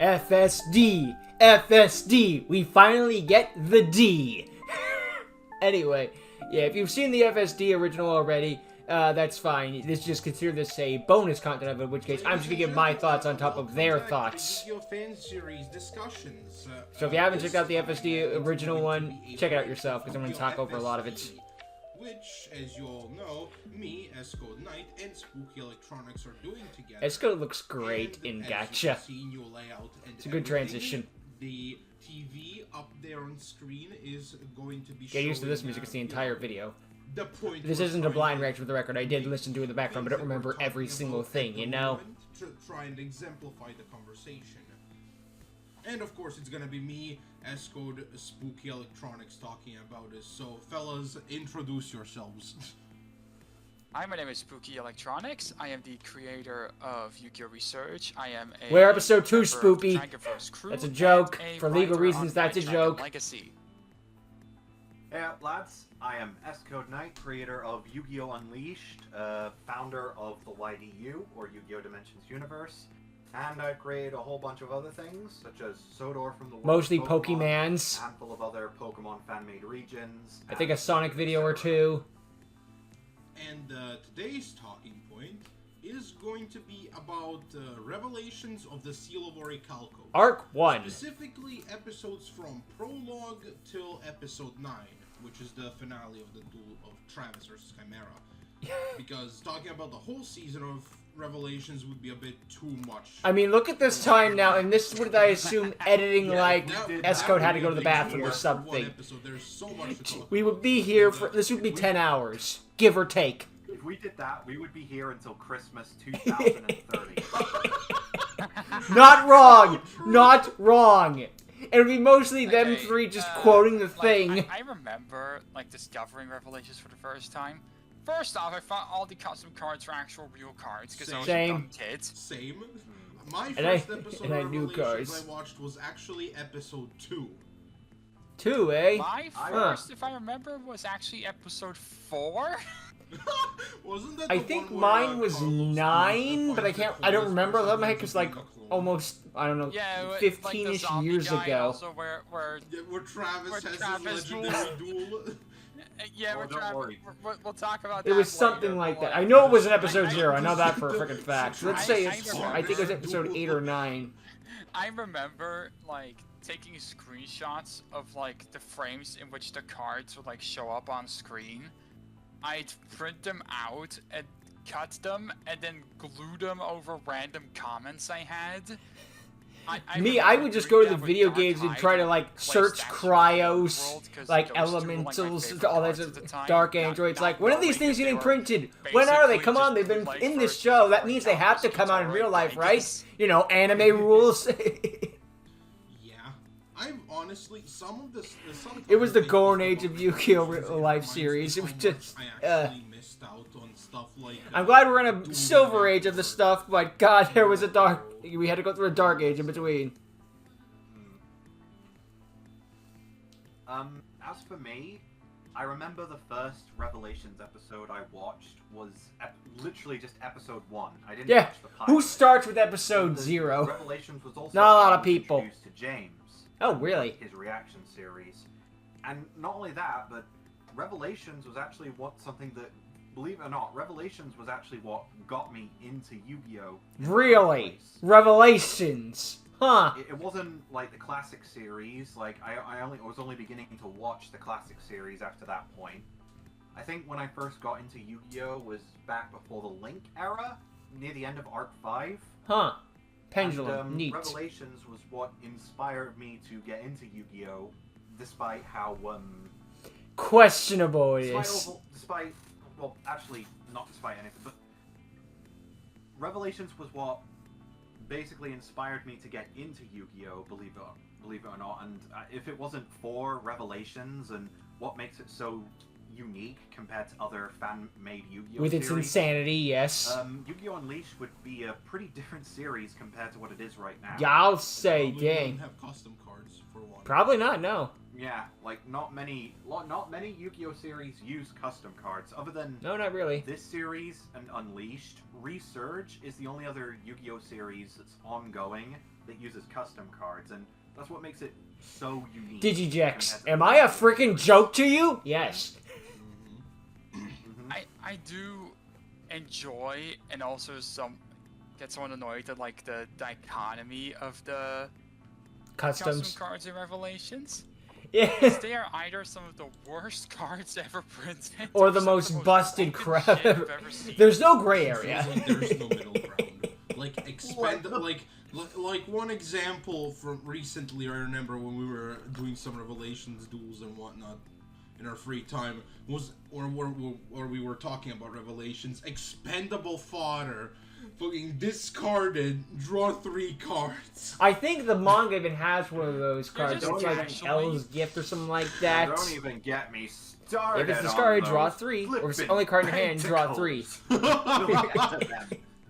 FSD! FSD! We finally get the D! Anyway, yeah, if you've seen the FSD original already, that's fine. This just consider this a bonus content of it, in which case I'm just gonna give my thoughts on top of their thoughts. So if you haven't checked out the FSD original one, check it out yourself, because I'm gonna talk over a lot of it. Which, as you all know, me, S-Code Knight, and SpookyElectronics are doing together. S-Code looks great in Gacha. It's a good transition. The TV up there on screen is going to be Get used to this music, it's the entire video. The point this isn't a blind reaction for the record. I did listen to it in the background, but I don't remember every single thing, you know? To try and exemplify the conversation. And of course, it's gonna be me, S-Code, SpookyElectronics talking about this. So, fellas, introduce yourselves. Hi, my name is SpookyElectronics. I am the creator of Yu-Gi-Oh! Research. I am a We're episode 2, member of the Spoopy. Dragonverse crew That's a joke. and a For legal writer reasons, on that's a White Dragon joke. Legacy. Hey lads, I am S-Code Knight, creator of Yu-Gi-Oh! Unleashed, founder of the YDU, or Yu-Gi-Oh! Dimensions Universe, and I create a whole bunch of other things, such as Sodor from the world Mostly of Pokemon, Pokemans. a handful of other Pokemon fan-made regions. I think a Sonic video or two. And today's talking point is going to be about Revelations of the Seal of Orichalcos. Arc 1. Specifically, episodes from Prologue till Episode 9, which is the finale of the duel of Travis versus Chimera. Because talking about the whole season of Revelations would be a bit too much. I mean, look at this time now, and this is what I assume editing, like, S-Code had to go to the bathroom or something. We would be here for, this would be 10 hours, give or take. If we did that, we would be here until Christmas 2030. Not wrong! Not wrong! It would be mostly them three just quoting the thing. I remember, like, discovering Revelations for the first time. First off, I thought all the custom cards were actual real cards, because I was a dumb kid. Same. My first episode of Revelations cards. I watched was actually episode 2. 2, eh? My first, if I remember, was actually episode 4. Wasn't that I think mine was 9, but I don't remember off the top of my head, because, like, almost, I don't know, 15-ish like years ago. Also where Travis has Travis his legendary duel. Yeah, we'll talk about that. It was something later, like that. I know it was in episode 0. I know that for a freaking fact. Let's say it's, I think it was episode 8 or 9. I remember, like, taking screenshots of, like, the frames in which the cards would, like, show up on screen. I'd print them out and cut them and then glue them over random comments I had. I would just go to the video games and try to, like, search cryos, like, elementals, all that dark androids. Like, when are these things getting printed? When are they? Come on, they've been in this show. That means they have to come out in real life, right? You know, anime rules. I'm honestly, some of this... It was the golden age of Yu-Gi-Oh! Real Life series. It was just, I actually missed out on stuff like... I'm glad we're in a silver age of the stuff, but god, there was a dark... We had to go through a dark age in between. As for me, I remember the first Revelations episode I watched was literally just episode 1. I didn't watch the pilot. Who starts with episode 0? Revelations was also not a lot of people. Introduced to James. Oh, really? His reaction series. And not only that, but Revelations was actually something that, believe it or not, Revelations was actually what got me into Yu-Gi-Oh! Really? Revelations? Huh. It wasn't like the classic series. Like, I was only beginning to watch the classic series after that point. I think when I first got into Yu-Gi-Oh! Was back before the Link era, near the end of Arc 5. Huh. Pendulum, and, neat. Revelations was what inspired me to get into Yu-Gi-Oh! Despite how, questionable it is. Well, actually, not despite anything, but Revelations was what basically inspired me to get into Yu-Gi-Oh! Believe it or not, and if it wasn't for Revelations and what makes it so unique compared to other fan-made Yu-Gi-Oh! With its series, insanity, yes. Yu-Gi-Oh! Unleashed would be a pretty different series compared to what it is right now. Yeah, I'll say, dang. Have custom cards for one. Probably not, no. Yeah, like not many Yu-Gi-Oh! series use custom cards, other than No, not really. this series and Unleashed. Resurge is the only other Yu-Gi-Oh! series that's ongoing that uses custom cards, and that's what makes it so unique. Digijex, am I a freaking joke to you? Yes. I do enjoy and also get somewhat annoyed at like the dichotomy of the custom Customs. cards in Revelations. Yeah. They are either some of the worst cards ever printed, Or the some of most busted broken crap shit ever. I've ever seen. There's no gray It feels area. like there's no middle ground. Like one example from recently, I remember when we were doing some Revelations duels and whatnot in our free time, or we were talking about Revelations. Expendable fodder, fucking discarded, draw 3 cards. I think the manga even has one of those cards. just It's like actually- an L's gift or something like that. Don't even get me started. If it's on discarded, draw those 3. Or if it's the flippin' only card in your hand, draw 3.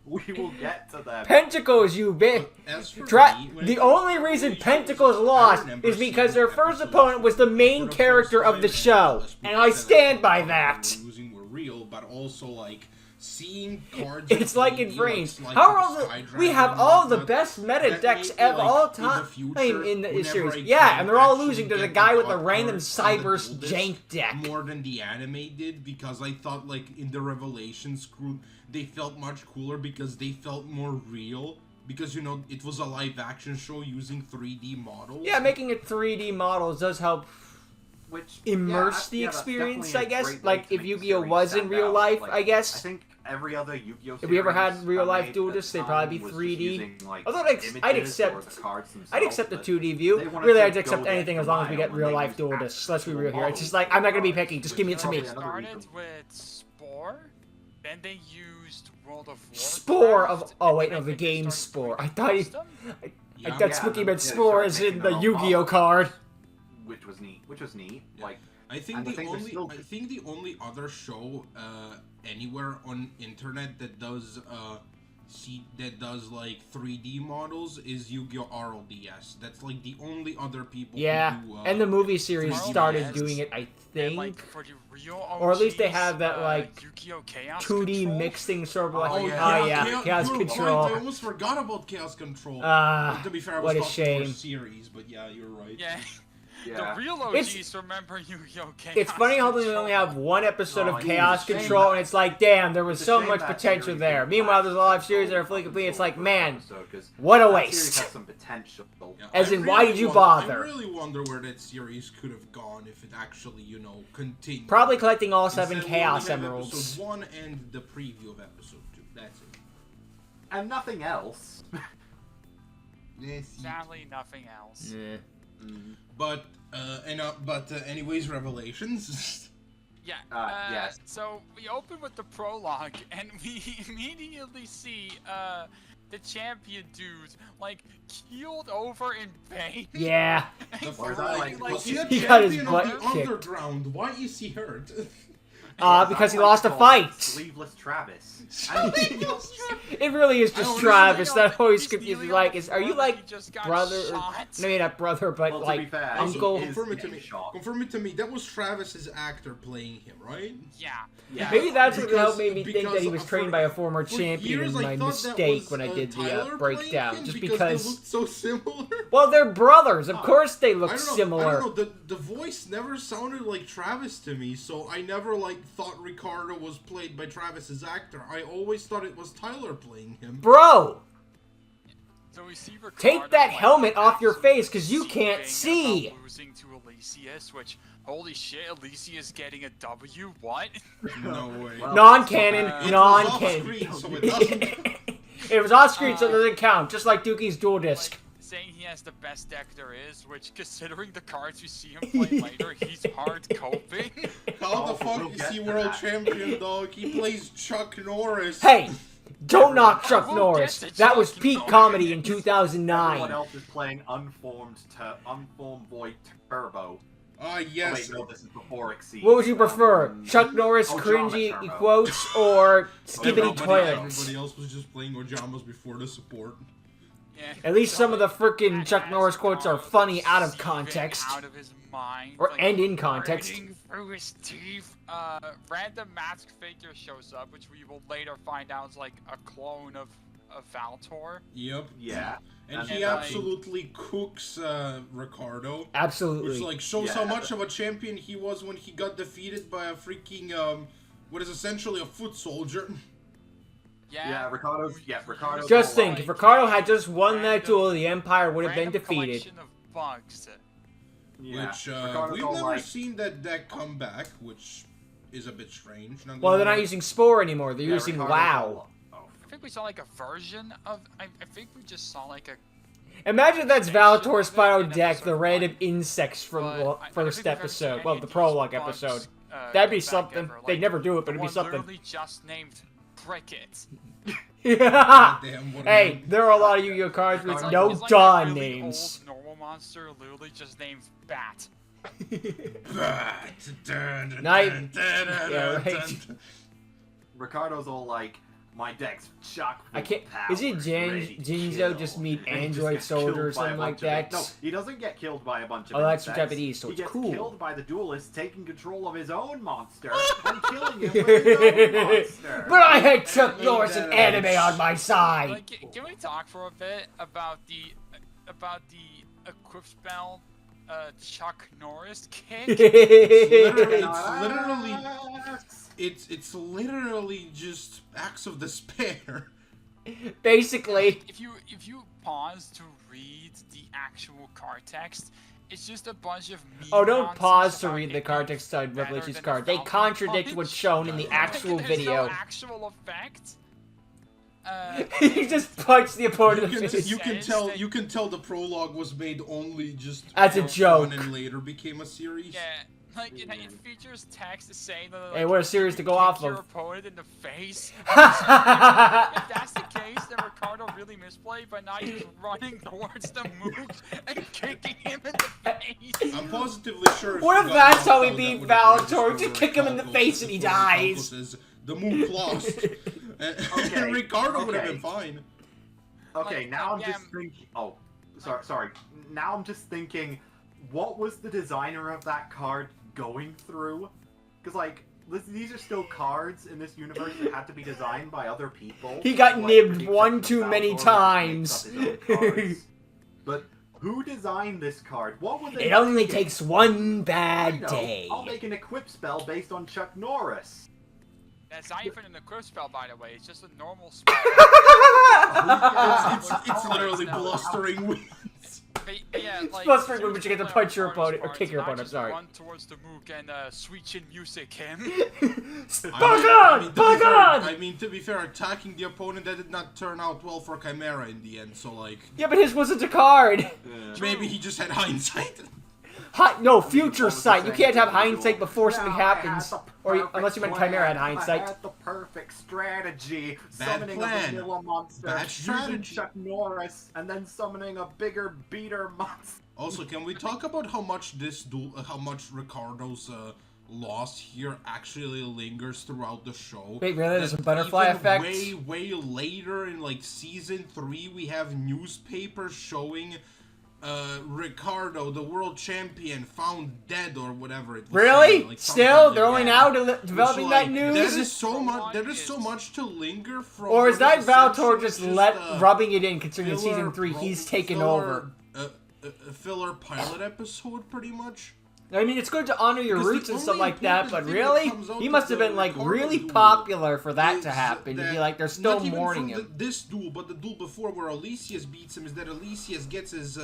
We will get to them. Pentacles, you bitch! As for me, when The it only comes to reason Revelations, Pentacles I lost remember is because seeing their first episodes opponent was the main for the character first of the time, show. as And people I said stand that by the that. cards we were using were real, but also like seeing cards. It's like in 3D, frames. like How are all the the, Sky we Dragon have and all the whatnot, best meta that decks made me, of all like, time future, in the whenever series. I Yeah, can and they're all actually losing to the get guy the with the god random cards on the Cybers duel disc jank deck. more than the anime did, because I thought like in the Revelations crew they felt much cooler because they felt more real. Because, you know, it was a live-action show using 3D models. Yeah, making it 3D models does help Which immerse the that's experience, definitely I a guess. great way Like to if make the Yu-Gi-Oh series was in stand real out. life, Like, I guess. I think every other Yu-Gi-Oh! If we ever had series real-life made dual at discs, the they'd probably be time was just 3D. using, like, Although I'd images accept- or the cards I'd themselves, accept the but 2D view. they wanted Really, to I'd go accept the anything as extra long as we get mile, and they real-life used dual discs. Let's be actual real here. It's just like, models I'm not gonna be for picky. Just give me it to me. Which is probably Started another with Spore, then they used World of Warcraft. Spore of... Oh, and wait, then no, the I think they game started Spore. I doing thought he... custom. I Yeah. thought Yeah, Spooky then meant they Spore started as in making the their own Yu-Gi-Oh models. card. which was neat. Yeah. Like, I think and the thing is still- I think the only other show anywhere on internet that does like 3D models is Yu-Gi-Oh! RLDS. That's like the only other people Yeah, who do, and the movie series RLDS, started doing it, I And think. like for the real Or at least they OGs, have that, like, Yu-Gi-Oh! Chaos 2D Control. mixing sort of like... Oh, Oh, yeah. yeah, Chaos you're Control. Right, I almost forgot about Chaos Control. Ah, To be fair, I what was a talking for shame. series, but yeah, you're right. Yeah. yeah. The real It's- OGs remember Yu-Gi-Oh! Chaos It's funny how they Control. only have one episode Oh, of yeah, Chaos it's a shame Control, that- and it's like, damn, there was It's a so shame much that potential series there. didn't Meanwhile, there's a live last series that are so fully complete. It's like, long man, episode, 'cause what a that series waste. has some potential. Yeah, As I in, why did you I bother? really wonder where that series could have gone if it actually, you know, continued. Probably collecting all 7 Instead, we only Chaos have Emeralds. Episode 1 and the preview of episode 2. That's it. And nothing else. Sadly, nothing else. Yeah. But anyways, Revelations. Yeah. Yes. So we open with the prologue, and we immediately see the champion dude like keeled over in pain. Yeah. The Or is first, that like- was he a He got his champion butt of the kicked. underground? Why is he hurt? Because he lost a fight. Sleeveless Travis. It really is I just don't Travis. Kneeling That on- always he's confuses me. kneeling on Like, the are you floor like he just got brother? Or, shot. maybe not brother, but Well, to like be fair, uncle. he is Confirm it to getting me. shot. Confirm it to me. That was Travis's actor playing him, right? Yeah. Yeah. Maybe that's what Because- helped made me think that he because was for- trained by a former For champion, years, and I my thought that mistake was, when I did Tyler the playing breakdown. him Just they because. looked so similar. Well, they're brothers. Of course, they I look don't know. similar. I don't know. The voice never sounded like Travis to me, so I never thought Ricardo was played by Travis's actor. I always thought it was Tyler playing him. Bro, So we see Ricardo, take that like, helmet off your face, 'cause you seething can't about see. Losing to Elysius, which holy shit, Elysius getting a W. What? No way. Well, Non-canon, It was non-canon. Off-screen, so it doesn't. It was off screen, so it doesn't count. Just like Duki's dual disc. Like, saying he has the best deck there is, which considering the cards you see him play later, he's hard coping. How the Oh, fuck we'll is get he to world that. champion, dog? He plays Chuck Norris. Hey, don't knock Chuck We'll Norris. get to That was Chuck peak Norris. comedy in Everyone 2009. else is playing unformed void turbo. Ah, Oh, yes. wait, no, this is before Exceed. What would you prefer? Chuck Norris Ojama cringy Turbo. quotes or Skibbity Everybody Toilets? else was just playing Ojamas before the support. Yeah. At least some of the That frickin' Chuck ass Norris quotes are dog funny out of seething context. Out of his mind. Or like, and in context. burning through his teeth. Random masked figure shows up, which we will later find out is like a clone of Valtor. Yep. Yeah. And And he like- absolutely cooks Absolutely. Ricardo. Which like shows Yeah. how much of a champion he was when he got defeated by a freaking what is essentially a foot soldier. Yeah, Ricardo's. Just think, like, if Ricardo had just won that random- duel, the Empire would have been random defeated. collection of bugs. Yeah. Which Ricardo's we've all never like, seen that deck come back, which is a bit strange. Well, they're not using Spore anymore. They're yeah, using Ricardo's WoW. all- oh, I think we saw like a version of. I think we just saw like a. Imagine that's Extension Valator's of it final in deck, episode the random 1, insects from but the I don't first think we've ever seen episode. any Well, of the these prologue bugs, episode. come That'd be back something. ever. They'd Like, never do it, but the it'd be one something. literally just named Cricket. Damn, what a Hey, name. there are a lot of Yu-Gi-Oh cards with It's like- no it's like Dawn that really names. Old normal monster literally just named Bat. Night. Yeah, right. Ricardo's all like, my deck's chock full I can't. of powers, Is it ready to Jinzo kill." just meet And he just Android gets killed Soldier or by a something like bunch of that? No, he doesn't get killed by a bunch of Oh, that's insects. Japanese, so he it's gets cool. killed by the duelist taking control of his own monster and killing him with his own monster. But I had Chuck Made Norris that and anime out. on my side. Like, can we talk for a bit about the equip spell Chuck Norris kick? It's literally just acts of despair. Basically, if you pause to read the actual card text, it's just a bunch of meme oh, don't nonsense pause to about read the it card being text on better Revelations than card. the They Falcon contradict Punch. what's shown in the Like, actual There's video. no actual effect. He just punched the opponent in the face. You can Says tell. that- You can tell the prologue was made only just As a for joke. fun and later became a series. Yeah, like it features text saying that. Like, Hey, what a series to go kick off your of. opponent in the face. If that's the case, then Ricardo really misplayed by not just running towards the move and kicking him in the face. I'm positively sure. If What you if got that's how knocked we out, beat that would've Valator? registered Just kick him in the Orichalcos face and he before Orichalcos dies. says, the move lost. And Ricardo would have been fine. Okay, Like, now I'm yeah, just thinking. Oh, sorry. Now I'm just thinking, what was the designer of that card going through? Because like, these are still cards in this universe that had to be designed by other people. He got Like, nibbed the one exception too of many Valor, which times. makes up his own cards. But who designed this card? What was It only takes one I bad know, day. I'll make an equip spell based on Chuck Norris. That's not even an equip spell, by the way. It's just a normal spell. It's literally blustering winds. But yeah, like, blustering wind, but you get to seriously, punch your Ricardo's opponent- or cards, kick your not opponent, just sorry. Run towards the mook and sweet chin music him. Bug on! To be fair, attacking the opponent that did not turn out well for Chimera in the end. So like, Yeah, but his wasn't a card. maybe he just had hindsight. No, future sight. You can't have Saying hindsight before something "Now I had happens. the Or perfect unless you meant plan. Chimera had I hindsight. had the perfect strategy. Bad Summoning plan. a vanilla monster, Bad using strategy. Chuck Norris, and then summoning a bigger beater monster. Also, can we talk about how much how much Ricardo's loss here actually lingers throughout the show? Wait, really? There's a That butterfly even effect? Way later in like season 3, we have newspapers showing Ricardo, the world champion, found dead or whatever it was. Really? saying, like, Still? something They're like only that. now Which, developing like, that news? There is so much. There is so much to linger from. Or is what that Valator essentially just rubbing it in, considering filler season 3 he's taken filler, over? Filler pilot episode, pretty much. I mean, it's good to honor your Because roots the and stuff only like that, but important thing really? that comes out He of must have the been, like, Ricardo really duel popular for that to is happen. To be that like, they're still not even mourning from him. This duel, but the duel before where Elysius beats him is that Elysius gets his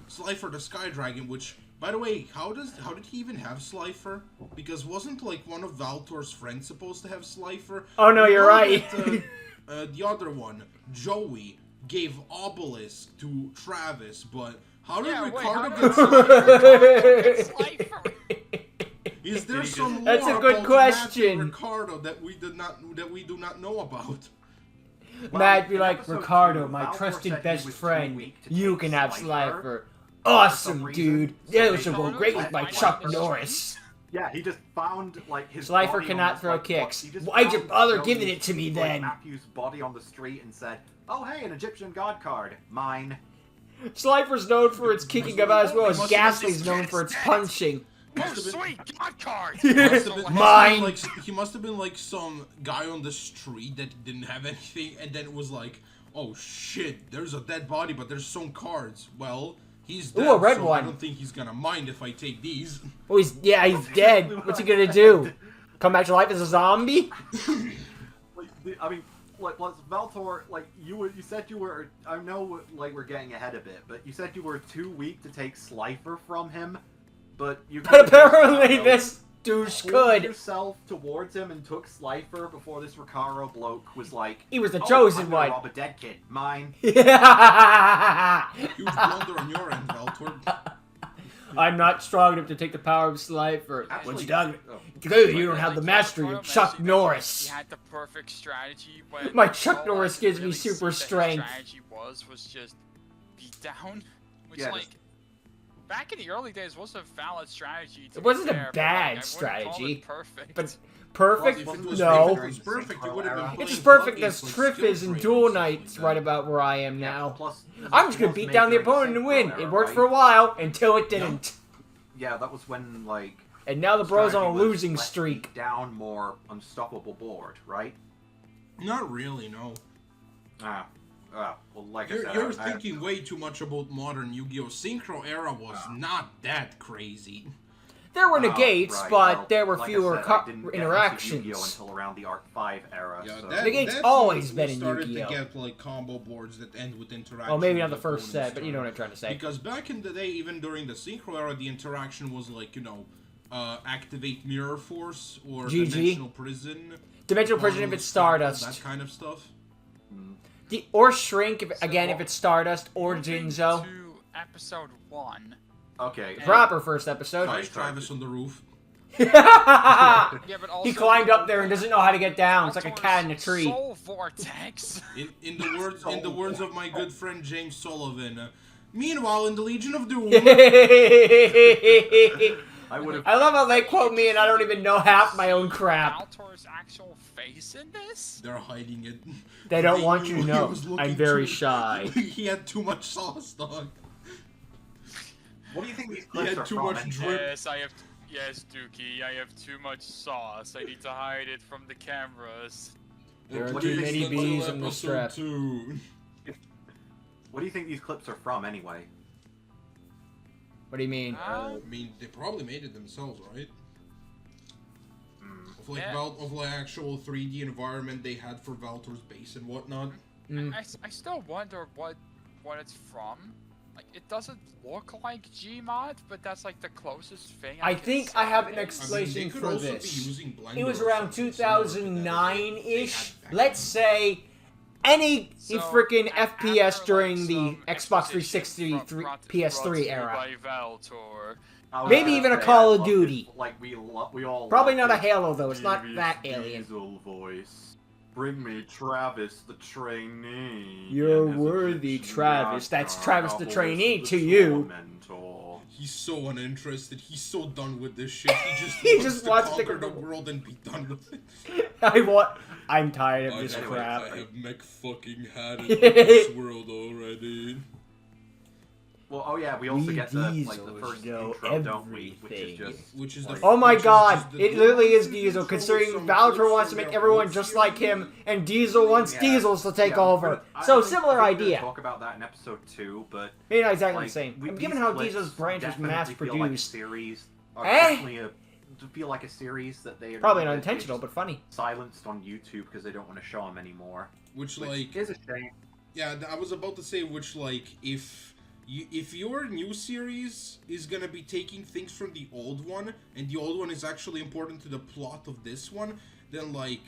Slifer the Sky Dragon, which, by the way, how did he even have Slifer? Because wasn't like one of Valtor's friends supposed to have Slifer? Oh, no, We you're know right. that, the other one, Joey, gave Obelisk to Travis, but how did Yeah, wait, Ricardo how get did Slifer? Ricardo get Slifer? Is there some That's a lore good about question. Matthew Ricardo that we do not know about? Matt be in like, episode Ricardo, 2, my Valtor trusted said he best was too friend, weak to you take can have Slifer. Slifer. For Awesome, some dude. reason, Yeah, so this they will go found great him with my by Chuck the Norris. Yeah, he just found like his. Slifer body on cannot the, throw like, kicks. he just Why'd you found bother Joey's, giving it to me like, then? Matthew's body on the street and said, "Oh hey, an Egyptian god card, mine." Slifer's known for its kicking about as well as Must have been Ghastly's known for its punching. Oh, Must have been- sweet god card! Mine. He must have been like some guy on the street that didn't have anything, and then it was like, oh shit, there's a dead body, but there's some cards. Well, he's dead, Ooh, a red so one. I don't think he's gonna mind if I take these. Oh, he's dead. What's he gonna do? Come back to life as a zombie? I mean, like, Valtor, like, you said you were, I know, like, we're getting ahead a bit, but you said you were too weak to take Slifer from him, but you But could've just, apparently know, this douche pulled could. yourself towards him and took Slifer before this Recaro bloke was like, He was the "Oh, chosen I'm gonna one. rob a dead kid. Mine." Huge blunder on your end, Valtor. I'm not strong enough to take the power of Slifer. Actually, What you done? oh, Good, you don't have the mastery of Chuck Norris. He had the perfect strategy. When My Chuck all I Norris could gives me really super see that his strength. Strategy was just beat down, which Yeah, like back in the early days was a valid strategy. To It wasn't be a fair, but, bad like, I wouldn't call strategy. it perfect. But perfect? Well, if it was No. perfect, it would have been It's as playing perfect as Floodgates, Triff skill is in trade Duel and stuff Knights like right that. about where I am now. Plus, I'm just gonna beat down the opponent and win. It worked for a while until it didn't. Yeah, that was when, like, And now the bro's on a strategy was, losing let's streak. beat down more unstoppable board, right? Not really, no. Well, like I You're, said, you're thinking way too much about modern Yu-Gi-Oh! Synchro era was not that crazy. There were negates, right, but well, there were like I fewer said, I didn't get into Yu-Gi-Oh! interactions. until around the Arc 5 era. Yeah, so. Negate's that's always when been we in started Yu-Gi-Oh! to get like combo boards that end with interaction. Oh, maybe not with the first opponent's set, but you know what I'm trying to say. Because back in the day, even during the Synchro era, the interaction was like, you know, activate Mirror Force or GG. Dimensional Prison. Dimensional Prison if it's Stardust. That kind of stuff. Or Shrink, if it's Stardust, or Moving Jinzo. to episode 1. Okay. Proper first episode. Nice Travis on the roof. Yeah, but also He climbed up there and doesn't know how to get down. It's like a Valtor's cat in a tree. Soul Vortex. In the words of my good friend James Sullivan. Meanwhile, in the Legion of Doom. I would have. I love how they quote me and I don't even know half my own crap. Valtor's actual face in this? They're hiding it. They don't want you knew to he know. was looking I'm very too- shy. He had too much sauce, dog. What do you think these He clips had are too from? much anyway? drip. Yes, Duki, I have too much sauce. I need to hide it from the cameras. There are What do too you many think- bees in the Episode strap. 2. What do you think these clips are from anyway? What do you mean? I mean, they probably made it themselves, right? Of like, Yeah. of like actual 3D environment they had for Valtor's base and whatnot. Mm. I still wonder what it's from. Like, it doesn't look like Gmod, but that's like the closest thing I can think say I have of an it. explanation they could for also this. be using Blender It was or around something similar to that. 2009-ish. They had Let's say any So, freaking after, FPS like, during the some Xbox exposition 360, brought to PS3 you era. by Valtor. I was Maybe gonna even a say, Call I of love Duty. his- like we all. Probably love not a his Halo though. It's not devious that alien. Diesel voice. Bring me Travis the trainee. You're and his worthy, Egyptian Travis. That's god, Travis the Doubles trainee the to you. Tormentor. He's so uninterested. He's so done with this shit. He just He wants just to wants to conquer go- the world and be done with it. I'm tired of this I crap. have mech fucking had it with this world already. Well, oh yeah, we also We get the Diesels first know intro, don't we? Which is everything. just Which is the like, Oh my which is god, just the it literally is Diesel Diesel, intro considering with some Valtor clips wants to from make their everyone old just like series. him, and Diesel wants Yeah. Diesels to take Yeah, over. I So, think- similar I think we're gonna idea. Talk about that in episode 2, but Maybe not exactly like, the same. we- Given these how clips Diesel's branch is definitely mass feel like a produced. series are Eh? definitely to feel like a series that they Probably not they intentional, just but funny. silenced on YouTube because they don't want to show them anymore. Which Which like is a shame. yeah, I was about to say which like if your new series is gonna be taking things from the old one and the old one is actually important to the plot of this one, then like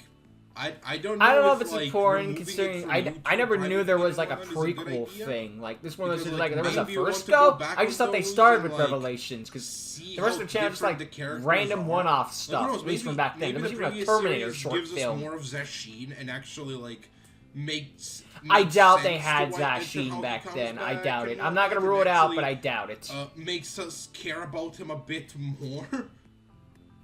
I don't know. I don't know if it's like, important removing it considering from I YouTube never right knew there at was the like a moment is a good prequel idea. thing. Like this one of those Because, things like there was a maybe you first want to go go. back I just with thought they those started and, with like, Revelations because see the rest how of the channel just different like the characters random are. one-off Like, stuff. who knows, At least from maybe- back then, maybe there was the even a previous Terminator series short gives us film. more of Zashin and actually like makes. I makes doubt they sense had to how Zashin he back comes then. I back doubt and it. I'm not gonna whatnot, rule and it out, actually, but I doubt it. makes us care about him a bit more.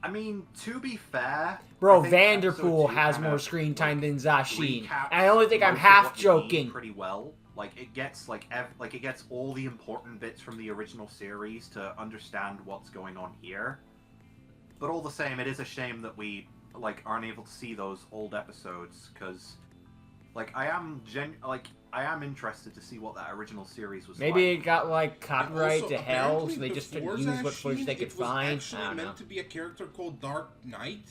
I mean, to be fair, Bro, I think episode Vanderpool 2 has kinda, more screen time than like, Zashin. recaps And I only think I'm most of half what you need joking. pretty well. Like it gets like it gets all the important bits from the original series to understand what's going on here. But all the same, it is a shame that we like aren't able to see those old episodes because, like, I am I am interested to see what that original series was Maybe like. it got like copyright Also, to hell, apparently so they just didn't before use what Zashin, footage they could it was find. actually I don't know. meant to be a character called Dark Knight,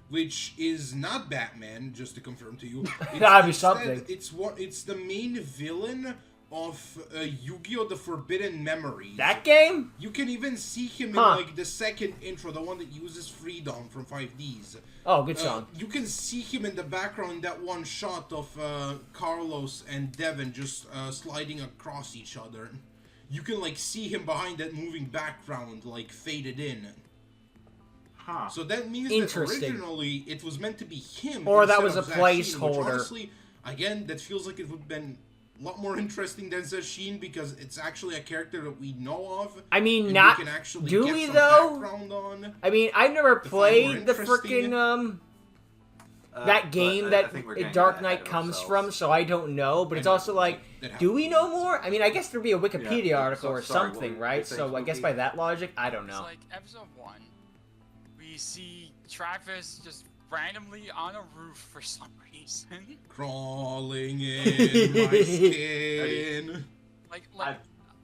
which is not Batman. Just to confirm to you, That'd be instead, something. It's the main villain of Yu-Gi-Oh! The Forbidden Memories. That game? You can even see him in Huh. like the second intro, the one that uses Freedom from 5Ds. Oh, good song. You can see him in the background in that one shot of Carlos and Devin just sliding across each other. You can like see him behind that moving background, like faded in. Huh. So that means that Interesting. originally it was meant to be him. Or that instead was of a Zashin, which placeholder. honestly, again, that feels like it would have been a lot more interesting than Zashin because it's actually a character that we know of. I mean, and not. we can actually Do get we, some though? background on. I mean, I've never To find more played the interesting- frickin' that But game I that think we're getting Dark ahead Knight of comes ourselves. from, so I don't know. But it's I know. also like, That do we happens. know more? I mean, I guess there'd be a Wikipedia Yeah, article so- or sorry, what something, were you right? saying, So I guess Spooky? by that logic, I don't It's know. like episode 1. We see Travis just randomly on a roof for some reason. Crawling in my skin.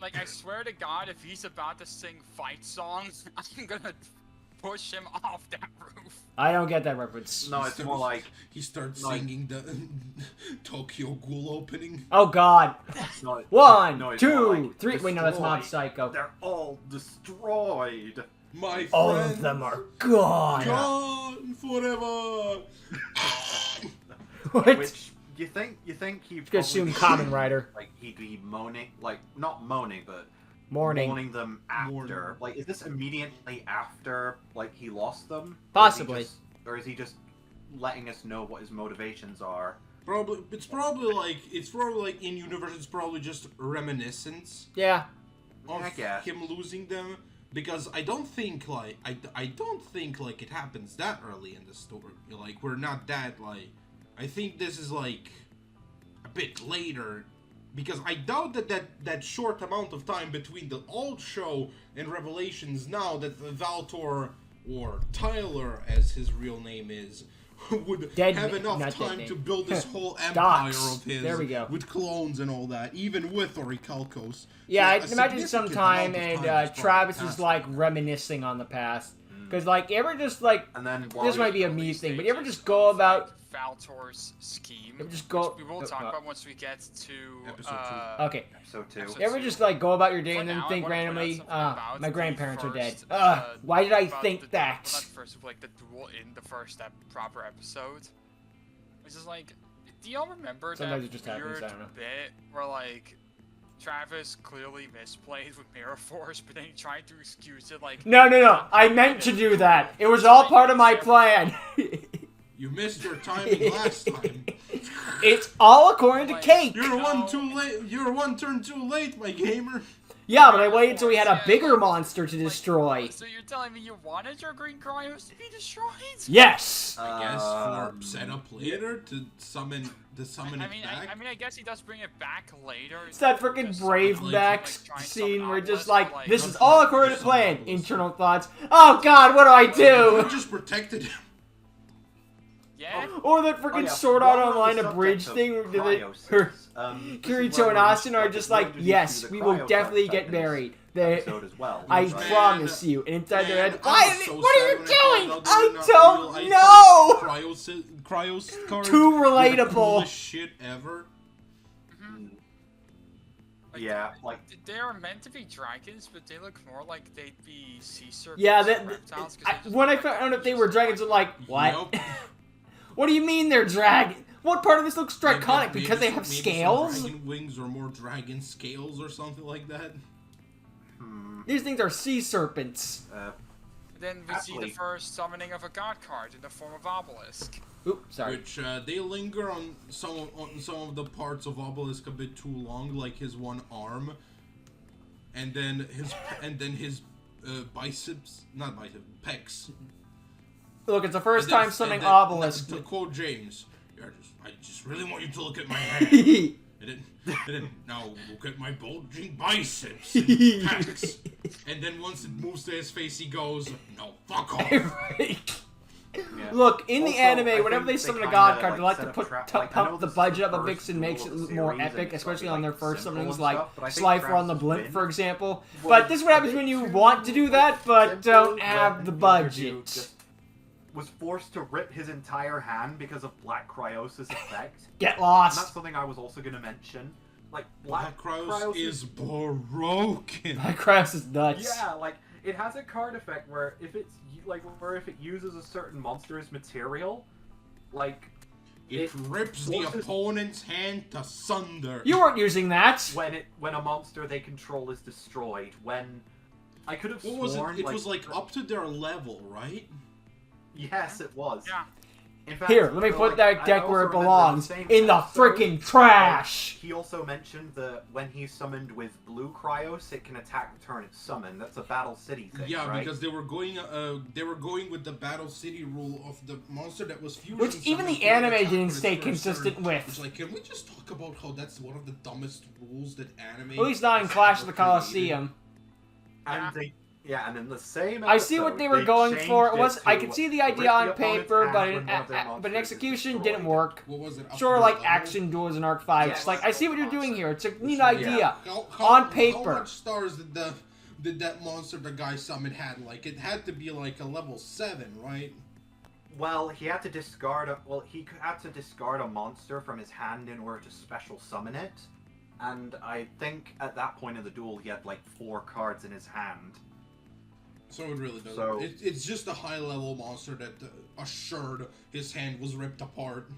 Like I swear to God, if he's about to sing fight songs, I'm gonna push him off that roof. I don't get that reference. No, it's more like He starts No, singing the Tokyo Ghoul opening. Oh God! no, it's 1, more 2, like 3. Wait, no, that's Mob destroy. Psycho. They're all destroyed. My friend. All of them are gone. gone forever. What? Which you think he Could probably assume Common Rider. like he'd be moaning, like not moaning, but Morning. moaning them after. Mourning. Like, is this immediately after like he lost them? Possibly. Or is he just letting us know what his motivations are? It's probably like in universe. It's probably just reminiscence Yeah. of I guess. him losing them. Because I don't think like I don't think like it happens that early in the story. Like we're not that like. I think this is like a bit later. Because I doubt that short amount of time between the old show and Revelations now that Valtor or Tyler as his real name is would Dead have na- enough not dead time name. to build this whole empire Docs. of his There we go. with clones and all that, even with Orichalcos. Yeah, So I'd a imagine significant sometime, amount of and time has probably Travis is passed. like reminiscing on the past. Because, like, you ever just like, And then while this he- might be a Early me thing, but you ever stages just go of, about, like, Valtor's scheme, you ever just go, which we will talk about once we get to Episode okay, episode 2. Episode you ever just like go about your day For and then now, I think wanna point out randomly, something about my the grandparents are dead. first, Why did I about think the, that? Not first, but like the duel in the first proper episode. Which is like, do y'all remember Sometimes that it just happens, weird I don't know. bit where like Travis clearly misplayed with Mirror Force, but then he tried to excuse it like. No, I meant to do that. It was all part of my plan. You missed your timing last time. It's all according to Like, Cake. You're No. one too late. You're one turn too late, my gamer. Yeah, but I waited until we had a bigger monster to destroy. So you're telling me you wanted your green cryos to be destroyed? Yes. I guess for setup later to summon I it mean, back. I mean, I guess he does bring it back later. It's that freaking Just Brave like, Max try and scene summon where just Obelisk, like, this is Not all like according to just plan. summon Obelisk. Internal thoughts. Oh God, what do I You do? just protected him. Yeah. Or that Oh, freaking yeah, Sword while Art we're on the Online subject abridged of thing where they, cryosis, her, this is where Kirito and we're Austin are introduced just to like, the yes, cryo we will part definitely in get this married. They, episode as well. I Right. promise you. And inside their head, Man, why? I was so What are sad you when doing? found out they I were not don't real. know. Cryos cards. Too were the relatable. coolest shit ever. Like, Yeah, like they are meant to be dragons, but they look more like they'd be sea serpents. Yeah, or that, reptiles, 'cause I, they just when I look like found out if they just were like- dragons, I'm like, what? Yup. What do you mean they're dragon? What part of this looks draconic? Maybe Because they some- have maybe some scales? Dragon wings or more dragon scales or something like that. These things are sea serpents. Then we see the Athlete. first summoning of a god card in the form of Obelisk. Oop, sorry. Which they linger on some of the parts of Obelisk a bit too long, like his one arm, and then his biceps, not biceps, pecs. Look, it's the first And then- time summoning and then- obelisk. To quote James, I just really want you to look at my hand. And then now look at my bulging biceps and pecs. And then once it moves to his face, he goes, "No, fuck off." Yeah. Look, in the Also, I anime, think whenever they they summon a kinda, god card, like, they like set to up put trap- like, I know pump the this is budget up a first bit and makes rule it of the more series, and epic, it's especially gotta on be, their like, first simple summonings and like stuff, but I think Slifer on the Travis' Blimp, win for example. was But this is what a happens bit when you too want to do that, but simple don't when have the the other dude budget. just was forced to rip his entire hand because of Black Cryosis effect. Get And lost. that's something I was also going to mention. Like, Black Cryos is broken. My Crash is nuts. Yeah, like, it has a card effect where if it's, like, where if it uses a certain monster's material, like, It rips the forces- opponent's hand to sunder. You weren't using that. when a monster they control is destroyed, when I could have What was it? sworn, It was like up to their level, right? Yes, it was. Yeah. In fact, Here, let me so, put like, that I deck also where it remember belongs. same In the episode, frickin' trash! He also mentioned that when he's summoned with Blue Cryos, it can attack the turn it's summoned. That's a Battle City thing, Yeah, right? because they were going with the Battle City rule of the monster that was fusion. Which even summoned the could anime attack didn't for its stay first consistent turn. with. It's like, can we just talk about how that's one of the dumbest rules that anime? At least not in has Clash of the ever created? Coliseum. And they, yeah, and in the same I see what episode, they were going for. It was changed I to could see the rip idea the on opponent's paper, hand but when one of their in monsters is execution destroyed. didn't work. What was it? Up Sure, to like their action duels in Arc 5. Yes. It's like I see what you're doing here. It's a neat level? idea. How On paper. How much stars did that monster the guy summoned had? Like, it had to be like a level 7, right? Well, he had to discard a monster from his hand in order to special summon it. And I think at that point in the duel, he had like 4 cards in his hand. So it really doesn't. So- It's just a high level monster that assured his hand was ripped apart.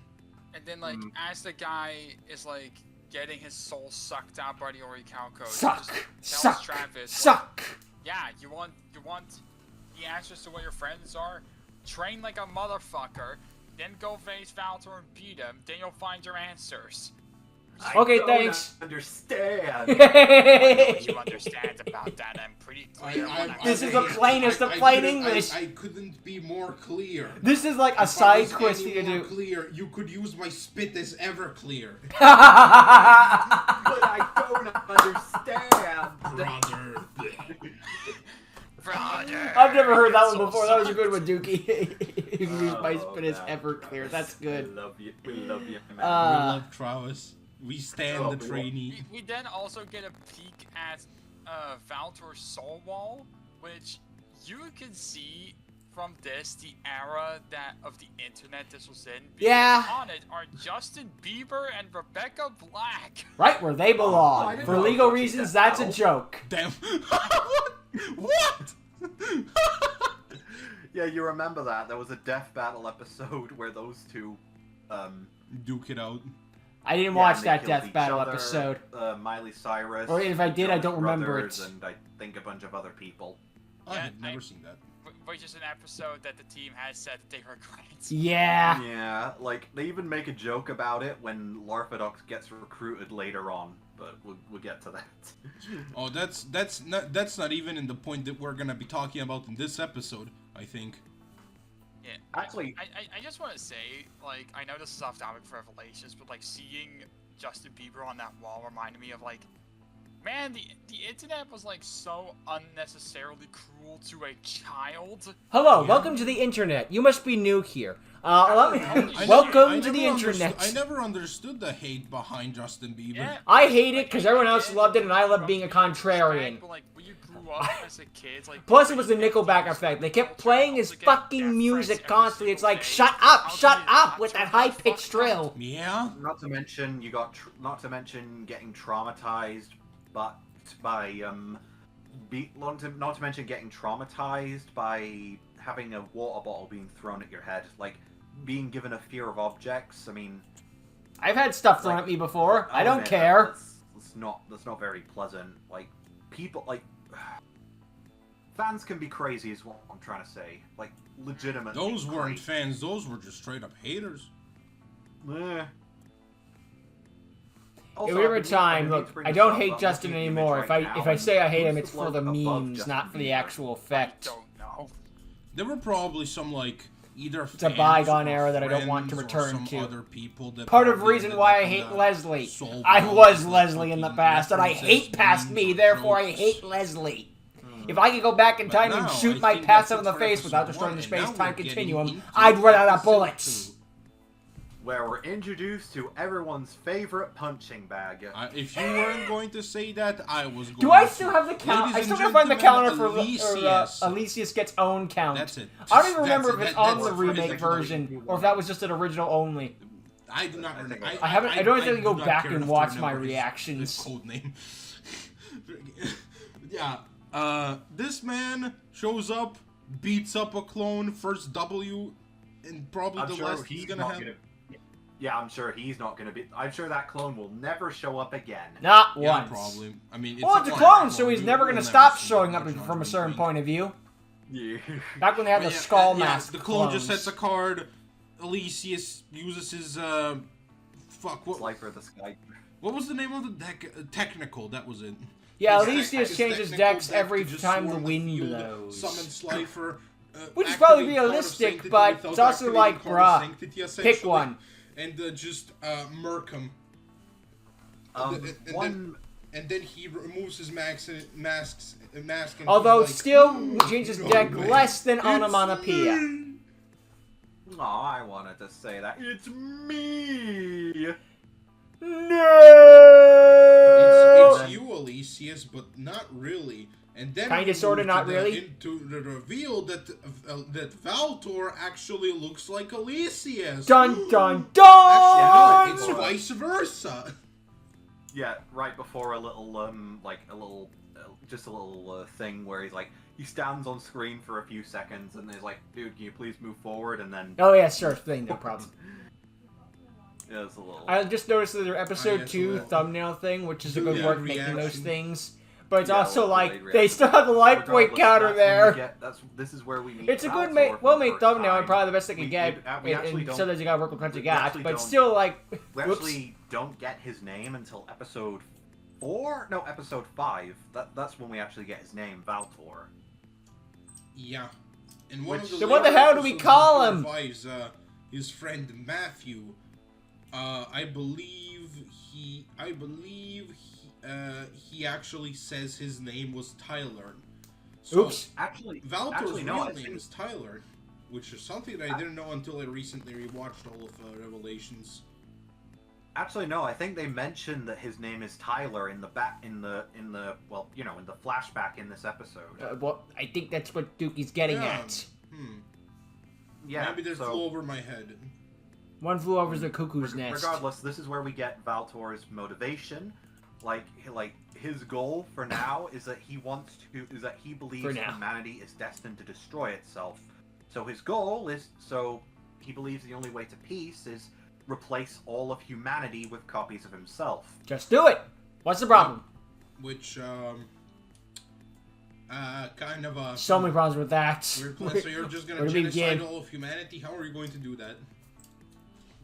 And then, like, as the guy is, like, getting his soul sucked out by the Orichalcos, Suck! just tells Suck! Travis, like, Suck! yeah, you want the answers to what your friends are? Train like a motherfucker, then go face Valtor and beat him, then you'll find your answers. Okay, I don't thanks. Understand. What you understand about that, I'm pretty clear. This is the plainest of plain English. I couldn't be more clear. This is like a If I side was quest any for you to more do. Clear, you could use my spit as Everclear. But I don't understand. Brother. I've never heard that one So before. That was a sucked. good one, Dookie. You can use my Oh, spit as man, ever clear. That's good. We love you. We love you, man. We love Travis. We stand Oh, the we love- trainee. We then also get a peek at Valtor's soul wall, which you can see from this the era of the internet this was in. Because Yeah. on it are Justin Bieber and Rebecca Black. Right where they I belong. didn't For know legal about reasons, that that's a now. joke. Damn. What? Yeah, you remember that? There was a death battle episode where those two, Duke it out. I didn't yeah, watch they that killed death each battle other, episode. Miley Cyrus. Or if I did, I don't Jonas remember Brothers, it. And I think a bunch of other people. I Yeah, have never seen that. Which is an episode that the team has said that they regret. Yeah. Yeah, like they even make a joke about it when Larphadox gets recruited later on, but we'll get to that. Oh, that's not even in the point that we're gonna be talking about in this episode. I think. Yeah, Actually- I just want to say, like, I know this is off topic for Revelations, but, like, seeing Justin Bieber on that wall reminded me of, like, man, the internet was, like, so unnecessarily cruel to a child. Hello, Yeah. welcome to the internet. You must be new here. I Welcome to never the understood- internet. I never understood the hate behind Justin Bieber. Yeah, I hate it like, because everyone else again, loved it and I love being a roughly contrarian. But, like, when you grew up as a kid, like... Plus, it was the Nickelback effect. They kept playing his fucking music constantly. It's like, shut up with that high-pitched drill. Yeah. Not to mention not to mention getting traumatized, but not to mention getting traumatized by having a water bottle being thrown at your head, like being given a fear of objects. I mean, I've had stuff thrown at me before. I I'll don't admit care. That's not very pleasant. Like people, like fans can be crazy, is what I'm trying to say. Like legitimately. Those weren't crazy. fans. Those were just straight up haters. Eh. At whatever time, look, I don't hate Justin anymore. If I say I hate him, it's for the memes, not for the actual effect. Don't know. There were probably some like either It's a bygone era that I don't want to friends or return some to. other people that Part of the probably reason ended why up I in hate the Leslie. soul I ball was with Leslie in the fucking past, and I references, hate past memes, me, or therefore I jokes. hate Leslie. If I could go back in time and now, shoot I my think pass that's out in the it for face without episode destroying the 1, and now space-time we're getting continuum, into I'd run out of episode bullets. 2. Where we're introduced to everyone's favorite punching bag. If you weren't going to say that, I was going to. Do I still have the count? Ladies I and still gotta find the gentlemen, counter for Alicius. Alicius gets own count. That's it. I don't even That's remember it. if it's That- on that's the it. remake That's version or if that was just an original only. I do not remember. I haven't. I don't think I go do not back care and enough watch to my remember his reactions. code name. Yeah. This man shows up, beats up a clone, first W, and probably I'm the sure last he's gonna not have. Yeah, I'm sure he's not gonna be. I'm sure that clone will never show up again. Not Yeah, once. probably. I mean, Well, it's a clone, clone, so he's you never will gonna stop see showing him up much on from a the certain screen. point of view. Yeah. Back when they had But the yeah, skull yeah, mask the clone clones. just sets a card. Alicius uses his fuck. Slifer the Sky. What was the name of the deck? Technical. That was it. Yeah, His Alicius changes technical decks deck every to just time the swarm wind field, blows. Summon Slifer. Which is probably activate Card of realistic, Sanctity but without it's also activating like, Card of bruh, Sanctity, pick essentially, one. And just murk him. And then he removes his mask. And Although he's like, still changes no deck way. less than It's onomatopia. me. Oh, I wanted to say that. It's me! No! It's you, Alicius, but not really. And then Kinda, we sorta, move not to really. into the reveal that Valtor actually looks like Alicius. Dun dun Actually, dun! no, it's vice versa. Yeah, right before a little, just a little thing where he's like, he stands on screen for a few seconds and he's like, dude, can you please move forward? And then. Oh yeah, sure thing, no problem. Yeah, it's a little. I just noticed that their Oh, episode yeah, 2 so- thumbnail thing, which is a good Yeah, work making those reaction. things. But it's Yeah, also well, like, delayed they reaction. still have the life point Regardless, counter that's when we there. this is where we meet. It's a good, Valtor for well-made the first thumbnail, and time. probably the best they can We- get. we actually And don't- sometimes you gotta work with what you we got, actually but don't- still, like, We whoops. actually don't get his name until episode 4? No, episode 5. That's when we actually get his name, Valtor. Yeah. And one of the So what the later hell do we episodes, call he him? provides, his friend Matthew. I believe he actually says his name was Tyler. So, Oops. Actually, Valtor's no, real I name think- is Tyler, which is something that I didn't know until I recently rewatched all of Revelations. Actually, no. I think they mentioned that his name is Tyler in the well, in the flashback in this episode. Well, I think that's what Duki's getting Yeah. at. Yeah. Maybe there's so, flew over my head. One flew over the cuckoo's nest. regardless, this is where we get Valtor's motivation. Like his goal for now is that he believes For now. humanity is destined to destroy itself. So his goal is he believes the only way to peace is replace all of humanity with copies of himself. Just do it! What's the problem? Which, kind of a... So many problems with that. So you're just gonna Where do we genocide begin? all of humanity? How are you going to do that?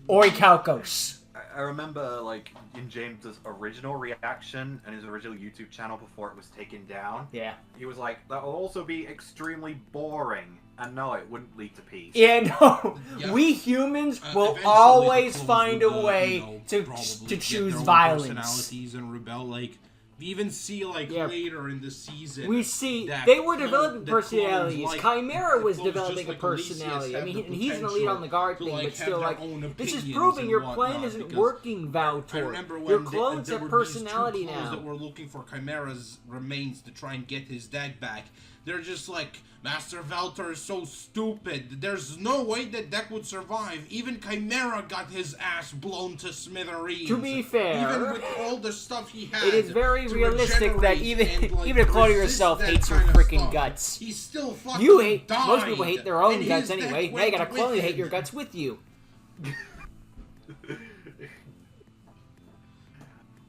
Orichalcos. I remember, like, in James's original reaction and his original YouTube channel before it was taken down, Yeah. he was like, that will also be extremely boring. And no, it wouldn't lead to peace. Yeah, no. Yeah. We humans will Eventually always the clones find a would, way probably to get choose their own violence. personalities and rebel. Like, we even see, like, Yeah. later in the season... We see that they were clone- developing that clones personalities. like- Chimera was clones developing just a like Alicius personality. I have mean, the and he's in the lead on the guard to, thing, like, but have still, their like, own this is opinions proving and your plan whatnot, isn't because working, I Valtor. remember when Your clones there have were these two personality clones now. that were looking for Chimera's remains to try and get his deck back. They're just like, Master Valtor is so stupid. There's no way that deck would survive. Even Chimera got his ass blown to smithereens. To be fair, even with all the stuff he had, it is very to realistic that regenerate even and, like, even Claudia resist herself that hates your kind of freaking stuff, guts. He still fucking You hate. died, Most people hate their own and guts his deck anyway. Now you went got a clone to with hate your him. guts with you.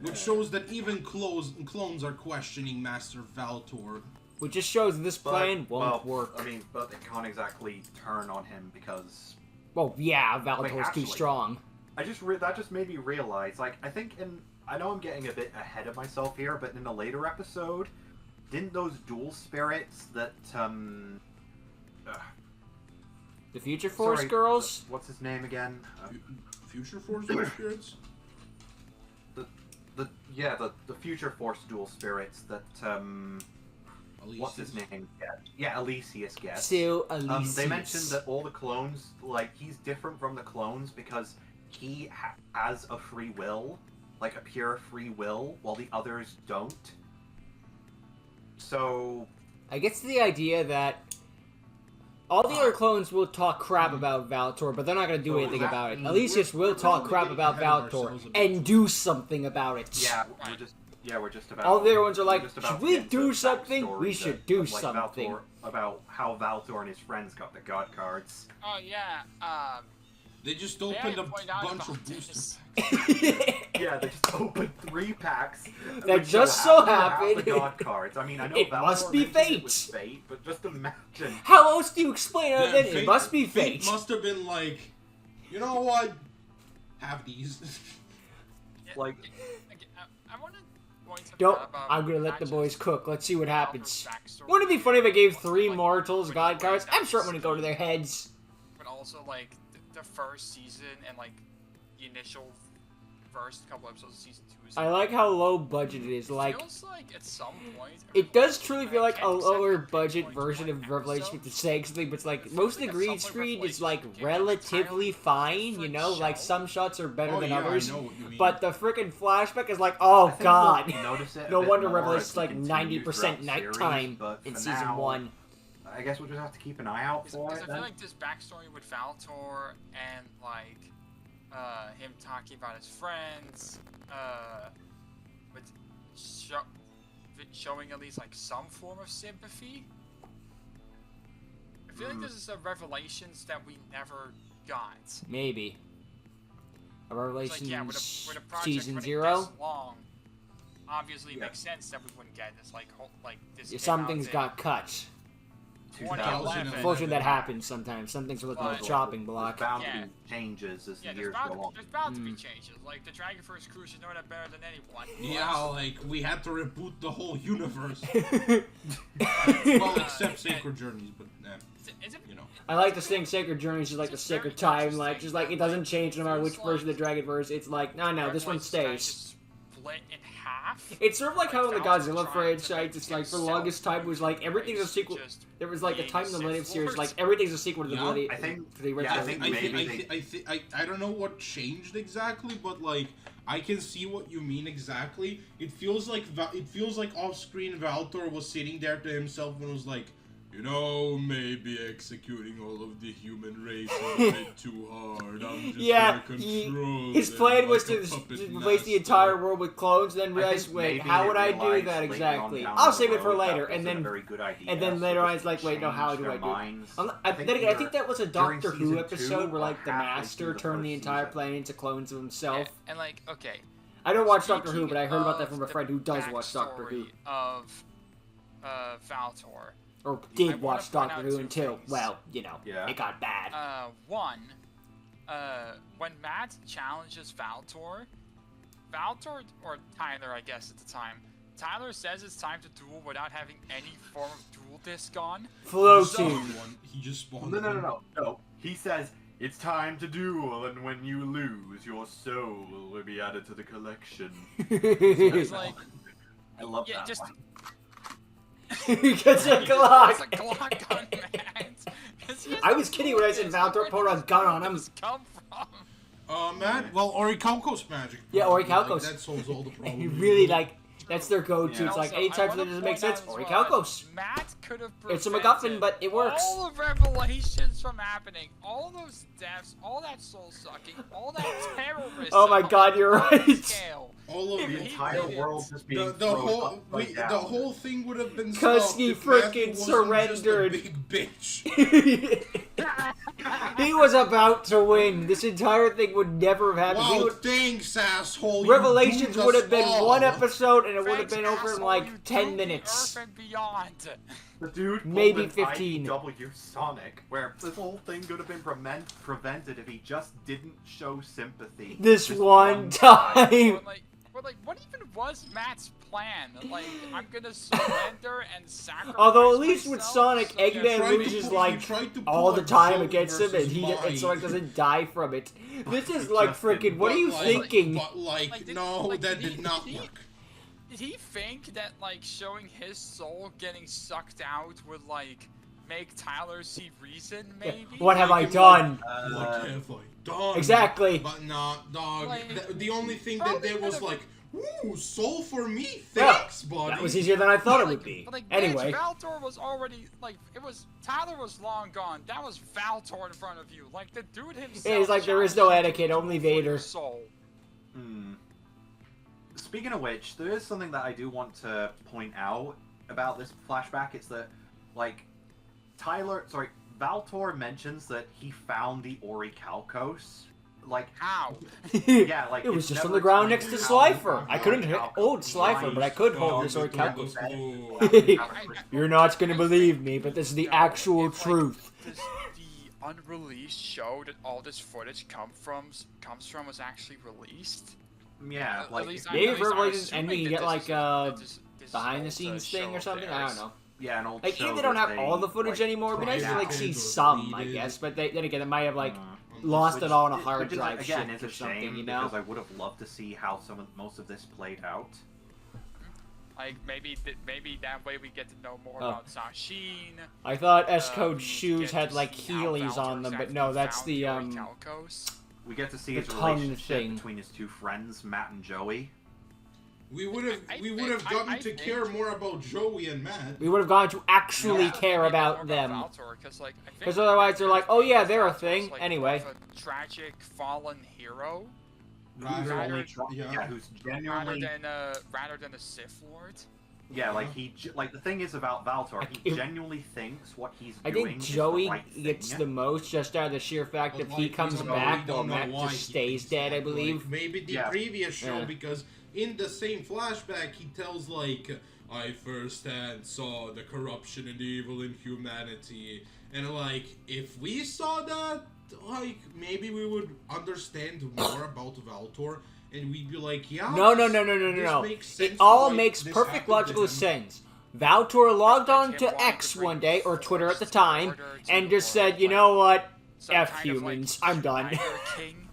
Which shows that even clones are questioning Master Valtor. Which just shows this plan won't well, work. I mean, but they can't exactly turn on him because Well, yeah, Valtor's actually- too strong. that just made me realize. Like, I think I know I'm getting a bit ahead of myself here, but in a later episode, didn't those dual spirits that The Future Force sorry, girls? What's his name again? Future Force dual spirits? The Future Force dual spirits that what's his name gets. Yeah, Elysius gets. So, Elysius. They mentioned that all the clones, like, he's different from the clones because he has a free will, like a pure free will, while the others don't. So... I guess the idea that all the other clones will talk crap about Valtor, but they're not going to do anything about it. Elysius will talk crap about Valtor and do something about it. Yeah, we're just about... All the other ones are like, just about should to we get do into something? We backstory should do like something. about how Valtor and his friends got the God cards. Oh yeah. They just They opened had a to point out bunch about of boosters. this. Yeah, they just opened 3 packs. That which just so to have happened. the God cards. I mean, I know It Valtor must be mentioned it was fate. fate, but just imagine. How else do you explain it? Yeah, It must be fate. Must have been like, you know what? Have these. Like, I want to point something Don't. out about I'm gonna let the not boys just cook. Let's see what Valtor's happens. backstory, Wouldn't it be funny if I gave 3 like, mortals when God he cards? went I'm sure I'm down gonna go to their heads. but also like the first season and like the initial first couple episodes of season 2 is I like how low budget it is. Like, feels like at some point it does truly feel I like a can't decide lower if it's budget going to version one of Revelation episode. with the saying something, but it's like It most of feels the like green at some point screen is Revelation like became an relatively entirely fine, you different know, like show. some shots are better Oh than yeah, others. I know what you mean. But the freaking flashback is like, I oh think god. we'll notice it a No bit wonder more Revelation's as we like continue 90% throughout the series, nighttime but in for season now, 1. I guess we'll just have to keep an eye out for Because it I then. feel like this backstory with Valtor and like him talking about his friends, with showing at least like some form of sympathy. I feel like this is a Revelations that we never got. Maybe. A It's Revelations like, yeah, with a project season running 0? this long, obviously it Yeah. makes sense that we wouldn't get this like this. Yeah, came some out things in got cut. 2011. Unfortunately, that happens sometimes. Some things are looking like a But- chopping block. There's bound Yeah. to be changes as Yeah, the years go on. there's bound to be changes. Like the Dragon First Crew should know that better than anyone. yeah, like we had to reboot the whole universe. I Well, except Sacred Journeys, but Is it you know. like this thing, Sacred Journeys is like the It's very sacred time, like, interesting, just like it but, doesn't change no matter which feels version of the like Dragonverse. It's like, no, this one Revelations kinda stays. just Split in half. It's sort of like how in the Valtor Godzilla trying to franchise, make it's like for the himself longest time it was like everything's a race sequel. just There was like a being time in the Sith Millennium series, Lords. like everything's a sequel to the Yeah, Millennium. I think- to the yeah, original. I think maybe I don't know what changed exactly, but like I can see what you mean exactly. It feels like off-screen Valtor was sitting there to himself and was like, you know, maybe executing all of the human race is a bit too hard. I'm just Yeah, gonna control his them plan was like to a puppet replace the master." entire world with clones, and then I realize, think wait, maybe how they would I do realized that later on exactly? down I'll the save it for road later, that and wasn't a then very good idea, and then so later on just it's like, wait, no, how changed do their I do? minds. I think that was a during Doctor Who season episode 2 where or like the halfway Master through the turned the first entire season. planet into clones of himself. And like, okay. I don't watch Doctor Who, Speaking but I heard about that of from a the friend who does watch Doctor Who, backstory Of Valtor. or I did wanna watch point Doctor out Who two until, things. well, you know, Yeah. it got bad. One, when Matt challenges Valtor, or Tyler, I guess at the time, Tyler says it's time to duel without having any form of duel disc on. Floating. He just spawned. No. He says, it's time to duel, and when you lose, your soul will be added to the collection. It's like, I love yeah, that just one. Gets a It's Glock. a Glock on Matt. 'Cause he has I no was kidding when I said duel disc. Valtor Where put did a gun on this him. disc come from? Matt. Well, Orichalcos magic. Yeah, probably, Orichalcos. Like, that solves all the problems. He really like that's their go-to. Yeah. It's like Also, anytime I something wanna doesn't make point sense, out as well, Orichalcos. Matt could have It's a prevented MacGuffin, but it works. all the revelations from happening, all those deaths, all that soul sucking, all that terrorism. Oh my God, you're on a right. scale. All of The it. entire did it. world just being The thrown whole upside down. the whole thing would have been 'Cause stopped he if Matthew frickin' wasn't surrendered. Just a big bitch. He was about to win. This entire thing would never have happened. He Wow, would- thanks, asshole. You Revelations doomed would us have been all. one episode, and it would have Thanks, been over in asshole, like you 10 doomed the minutes. Earth and beyond. The dude Maybe pulled an 15. IDW Sonic, where this whole thing could have been prevented if he just didn't show sympathy. This Just one time. But like, what even was Matt's plan? Like, I'm gonna surrender and sacrifice. Although at least with myself Sonic, so that- Eggman tried to loses pull- like he tried to all pull the a time Soul against him, and versus and Sonic Mind. doesn't die from it. This is like just freaking. didn't What are you But, thinking? But Like, did- no, like, that did did he- not did he- work. did he think that like showing his soul getting sucked out would like make Tyler see reason? Maybe. What have I Like, done? What have I done? Exactly. But nah, dog. Like, The only thing that probably did was could've- like, ooh, soul for me, Well, thanks, buddy. That was easier than I thought it would Like, be. but, like, Anyway. bitch, Valtor was already like Tyler was long gone. That was Valtor in front of you. Like the dude himself. It's like there is no challenged you etiquette, to only duel for your Vader. Soul. Speaking of which, there is something that I do want to point out about this flashback. It's that, like, Valtor mentions that he found the Orichalcos. Like, How? yeah, like It was it's just on never the ground explained next to how he Slifer. found I the couldn't Orichalcos. hold Slifer, but I could hold this Orichalcos. You're not gonna believe me, but this is the No, actual if, like, truth. Does the unreleased show that all this footage comes from was actually released? Yeah, At like least Maybe at for least I'm Revelations assuming ending, you that get this like is- that this is behind the old, scenes show thing or of something. I don't theirs. know. yeah, an old Like show if they don't that have all the footage like, anymore, it'd be nice to like see deleted. some, I guess. But then again, it might have like lost it all on a hard which is, drive again, shift is or a something, shame you know. because I would have loved to see how most of this played out. Like maybe that way we get to know more Oh. about Sashin. I thought S we Code get shoes to had like see how Heelys Valtor on them, but exactly no, that's found the Orichalcos. We get to see The his tongue relationship thing. between his two friends, Matt and Joey. We would have I gotten to think- care more about Joey and Matt. we would have gone to actually Yeah, care maybe about more them. Valtor, 'cause, like, I think 'Cause otherwise they're like, oh yeah, they're a Valtor's, thing. like, Anyway. more of a tragic fallen hero Rather- Rather- Who's rather genuinely than a Sith Lord. yeah, like like the thing is about Valtor, he If- genuinely thinks what he's I doing think is Joey the right gets thing. the most just out of the sheer fact But, if he like, comes we don't know- back we don't while know Matt why just he stays thinks dead, I that. believe. Like, maybe the Yeah. previous show, Yeah. because in the same flashback, he tells, like, I firsthand saw the corruption and evil in humanity. And, like, if we saw that, like, maybe we would understand more about Valtor. And we'd be like, yeah. No. this makes sense It to all why makes this perfect happened to logical him. sense. Valtor logged Like on him to wanting X to bring one day, or Twitter at the first time, order to and the just world, said, you like, know what? some F kind of, like, humans, I'm done. Tiger King,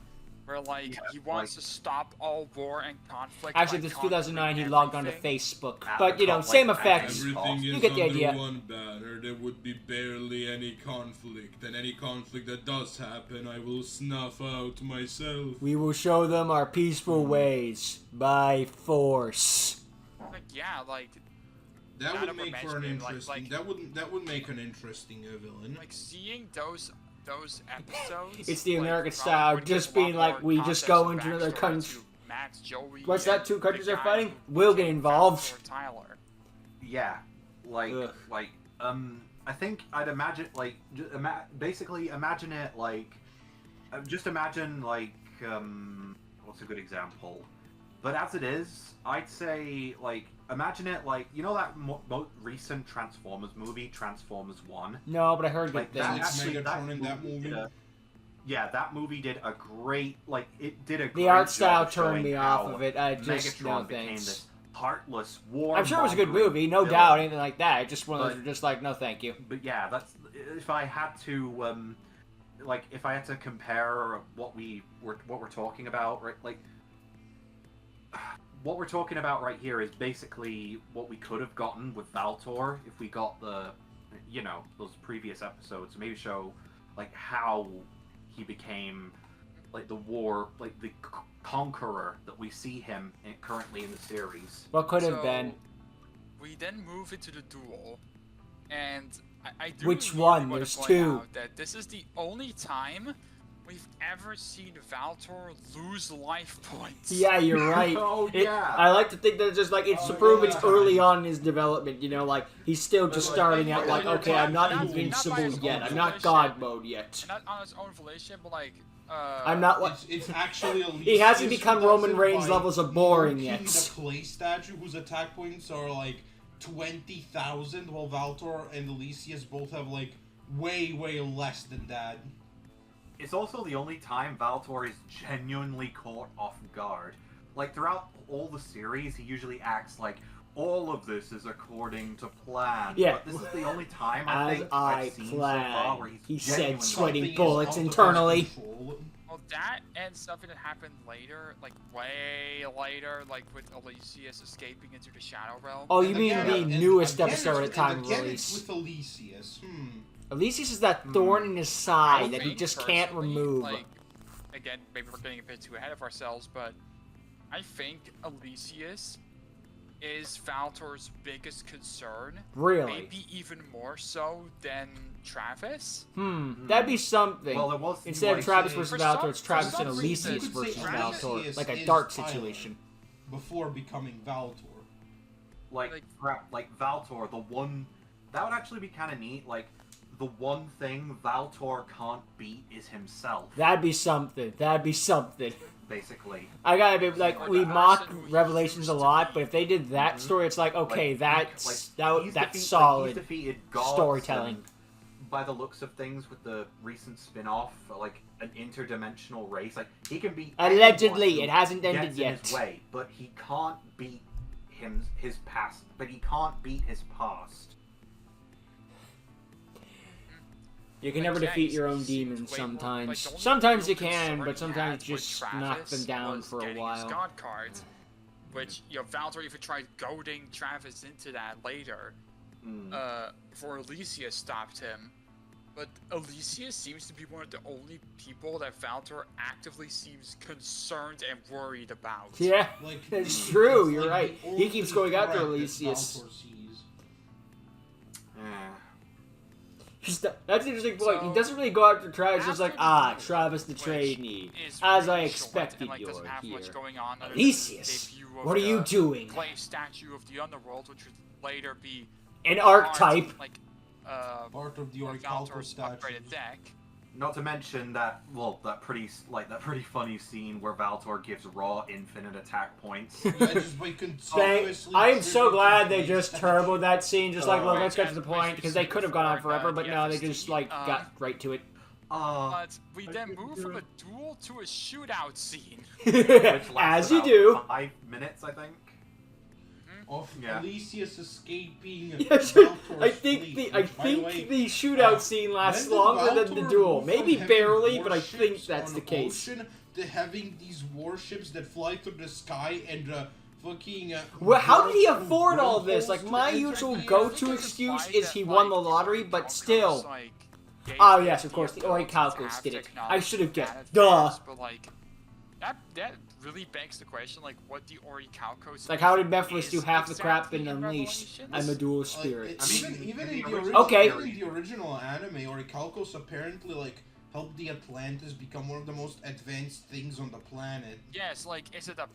where like Yeah, he wants like- to stop all war and conflict. Actually, by this 2009, he conquering logged on to everything. Facebook. At But, the you know, top, same like, effects. Everything You is get the under idea. one banner. There would be barely any conflict, and any conflict that does happen, I will snuff out myself. We will show them our peaceful ways by force. Like yeah, like That Not would over make for an mentioning, like- interesting. that would make an interesting villain. like seeing those episodes. It's the like, American probably style, would just give a lot being like, more we just context go and into another backstory country. to Max, Joey, What's that, and two countries the are guy fighting? who We'll get became involved. Valtor, Tyler. Yeah, like Ugh. I think I'd imagine like basically imagine it like just imagine like what's a good example? But as it is, I'd say like imagine it like you know that most recent Transformers movie, Transformers 1. No, but I heard good Like that things. It's actually, Megatron in that movie. movie? Yeah, that movie did a great it did a The great art job style of turned showing me off how of it. I just, Megatron no became thanks. this heartless war. I'm sure it was a good movie, no doubt, anything like that. Just one of those are just like, no thank you. But yeah, that's if I had to like if I had to compare what we're talking about, right? Like what we're talking about right here is basically what we could have gotten with Valtor if we got those previous episodes. Maybe show like how he became like the conqueror that we see him currently in the series. What could have So, been? We then move into the duel, and I do Which really one? want There's to point two. out that this is the only time we've ever seen Valtor lose life points. Yeah, you're right. Oh, It- yeah. I like to think that it's just like it's to Oh, prove yeah. it's early on in his development. You know, like he's still just Like, starting out. yeah, Like, yeah, okay, I'm not not by invincible his yet. own I'm not volition. God mode yet. Not on his own volition, but like I'm not like. It's actually He hasn't become Roman Reigns levels of boring yet. The clay statue whose attack points are like 20,000, while Valtor and Elysius both have like way less than that. It's also the only time Valtor is genuinely caught off guard. Like throughout all the series, he usually acts like all of this is according to plan. Yeah. But this is the only time As think I I've seen so far plan, where he's he said, genuinely sweating Something is bullets out of his internally. control. well, that and something that happened later, like way later, like with Elysius escaping into the Shadow Realm. Oh, you And mean again, the and newest again episode it's- at time and of again release? It's with Elysius. Elysius is that thorn in his side I that he think just can't personally, remove. Like, again, maybe we're getting a bit too ahead of ourselves, but I think Elysius is Valtor's biggest concern. Really? Maybe even more so than Travis. That'd be something. Well, it was Instead of Travis versus For Valtor, some- it's Travis for and some Elysius reason, versus Travis Valtor. is- Like a is dark Tyler. situation. Before becoming Valtor. like Valtor, the one that would actually be kind of neat. Like the one thing Valtor can't beat is himself. That'd be something. That'd be something. Basically, I gotta be like, Like we the mock person who Revelations used a to lot, be- but if they did that story, it's like, okay, that's he's that's he's solid. defeated gods storytelling. and by the looks of things, with the recent spin-off, like an interdimensional race, like he can beat Allegedly, anyone it hasn't who ended gets in yet. his way, but he can't beat his past. But he can't beat his past. You can Like, never yeah, defeat he your own seems demons way more- sometimes. like, the only Sometimes you real can, concern but he sometimes had just with knock Travis them down was for a getting his while. God cards, which, Valtor even tried goading Travis into that later, before Elysius stopped him. But Elysius seems to be one of the only people that Valtor actively seems concerned and worried about. Yeah, Like, that's true. it's You're like right. the He only keeps going after threat that Elysius. Valtor sees. That's an interesting point. He So, doesn't really go after Travis. Just like, after the Travis which betrayed me. is As I really short expected, and, like, you're doesn't have here. much going on other than Elysius, the debut of what are you the doing? clay statue of the underworld, which would later be An part, archetype. like Part of the of Orichalcos Valtor's statues. upgraded deck. Not to mention that pretty funny scene where Valtor gives Raw infinite attack points. Yeah, just by continuously I am so triggering glad they the just statue. turboed that scene. Just like, look, Right, let's get to the and point, which because is they could have gone on before forever, but the no, they FSD, just like got right to it. But we then move from a duel to a shootout scene. Which As lasts you about do. 5 minutes, I think. Of Yeah. Elysius escaping Yes, Valtor's I think fleet, I which, by the think way, the shootout uh, scene when lasts did longer than the Valtor duel. move Maybe from having barely, but I think warships that's on the case. ocean to having these warships that fly through the sky and fucking. Well, how did he burrow through afford all this? wormholes Like, to my enter usual the- go-to It's excuse implied is that, he won the like, lottery, but Orichalcos, still. like, gave Oh, him yes, of course, the ability to Orichalcos have did it. I technology should have that guessed. Duh. advanced, But like, that really begs the question, like, what the Orichalcos. Like, how did is Mephiles do half the crap in exactly Unleashed? Revelations? I'm a dual spirit. Like, even in the the original, Okay. even in the original anime, Orichalcos apparently like helped the Atlantis become one of the most advanced things on the planet. Yes, like, is it a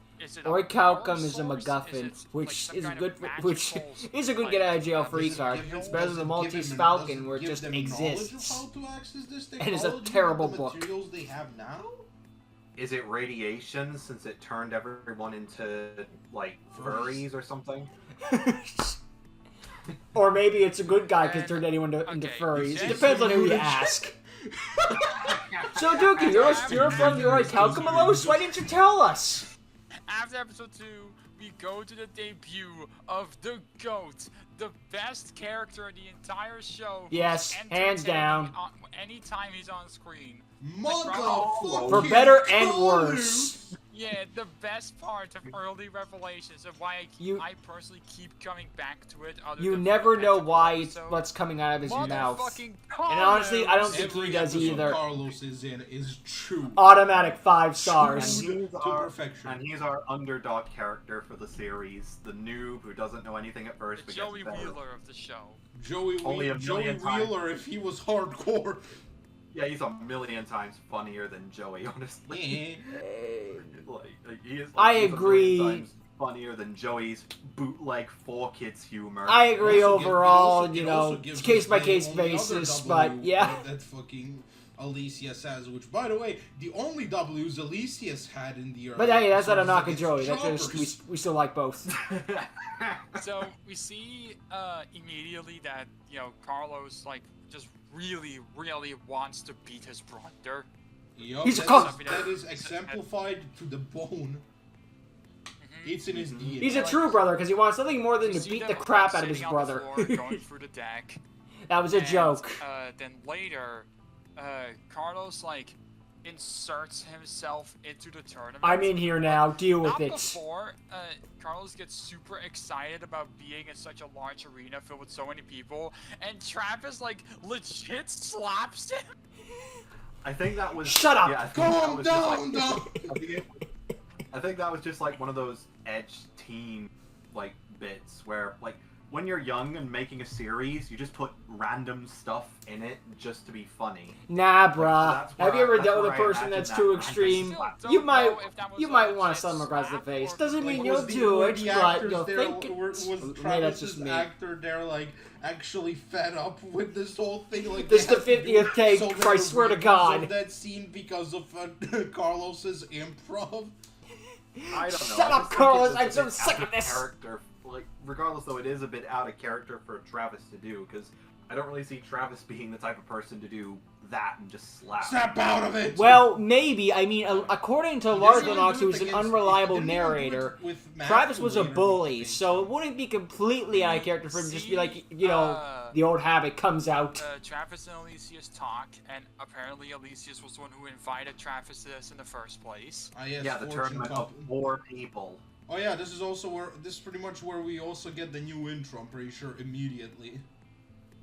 Orichalcum power is a source? MacGuffin, Is it, which like, some is kind good, of which magical, is a good like, get out of jail uh, free Does it card. give him- It's better does than the it Maltese give him- Falcon, does it where it give just them knowledge exists. of how to access this And it's a technology with terrible the book. materials they have now? Is it radiation since it turned everyone into like furries or something? Or maybe it's a good guy because And- turned anyone into okay, furries. It yes, depends on who you ask. So, Duki, you're from the Orichalcos. Why didn't you tell us? After episode 2, we go to the debut of the GOAT, the best character in the entire show. who's Yes, hands down. entertaining anytime he's on screen. Motherfucking For better and colors. worse. Yeah, the best part of early Revelations of why I personally keep coming back to it. Other You than never the know Pentacle why it's episode. what's coming out of his mouth. Motherfucking And honestly, I don't Carlos! think he Every does episode either. Carlos is in is true. Automatic 5 stars. True. He's To our, perfection. and he's our underdog character for the series, the noob who doesn't know anything at first The but gets Joey better. Wheeler of the show. Only a Joey million times. Wheeler if he was hardcore. Yeah, he's a million times funnier than Joey, honestly. Yeah. He is, I he's a agree. million times funnier than Joey's bootleg 4Kids humor. I agree Also overall, gives- you it also know, gives it's case by the case only other basis, W but yeah. That fucking Elysius has, which, by the way, the only W's Elysius had in the But hey, that's not a episodes knock at against Joey. That's choppers. just, we still like both. So we see immediately that Carlos just really wants to beat his brother. Yup, He's a that cop. is- That is exemplified to the bone. It's in his DNA. He's a true brother because he wants nothing more than You to see beat them, the crap out of his sitting on the brother. floor, going through the deck. That was a And, joke. Then later, Carlos inserts himself into the tournament. I'm in here now. Deal with Not it. before Carlos gets super excited about being in such a large arena filled with so many people, and Travis like legit slaps him. I think that was. Shut up! Yeah, I think that Calm was just, down, like, I think that was just like one of those edge teen like bits where like when you're young and making a series, you just put random stuff in it just to be funny. Nah, bruh. That's where Have you ever that's dealt with a where I person imagine that's that too actress extreme? slapped. You might You want to slap him across the face. Doesn't mean you'll do it, but you'll think was it's... Maybe that's Travis's just me. actor there like actually fed up with this whole thing? Like This they the had to do 50th take, so many I swear to reruns God. of that scene because of Carlos's improv. I don't know. Shut I up, just think Carlos, it was I'm a so bit sick out of this. Character, like, regardless though, it is a bit out of character for Travis to do, because I don't really see Travis being the type of person to do that and just slap. Snap out of it! Well, maybe. I mean, according to Lars Didn't Lennox, even who do was it an against- unreliable didn't even do it narrator, with Matt Travis was a later bully, because so it wouldn't be completely out of character for him to just be like, you know, uh, the old habit comes out. Travis and Alicia's talk, and apparently Alicia's was the one who invited Travis to this in the first place. yes, Yeah, the Fortune tournament of Cup. 4 people. Oh yeah, this is pretty much where we also get the new intro, I'm pretty sure, immediately.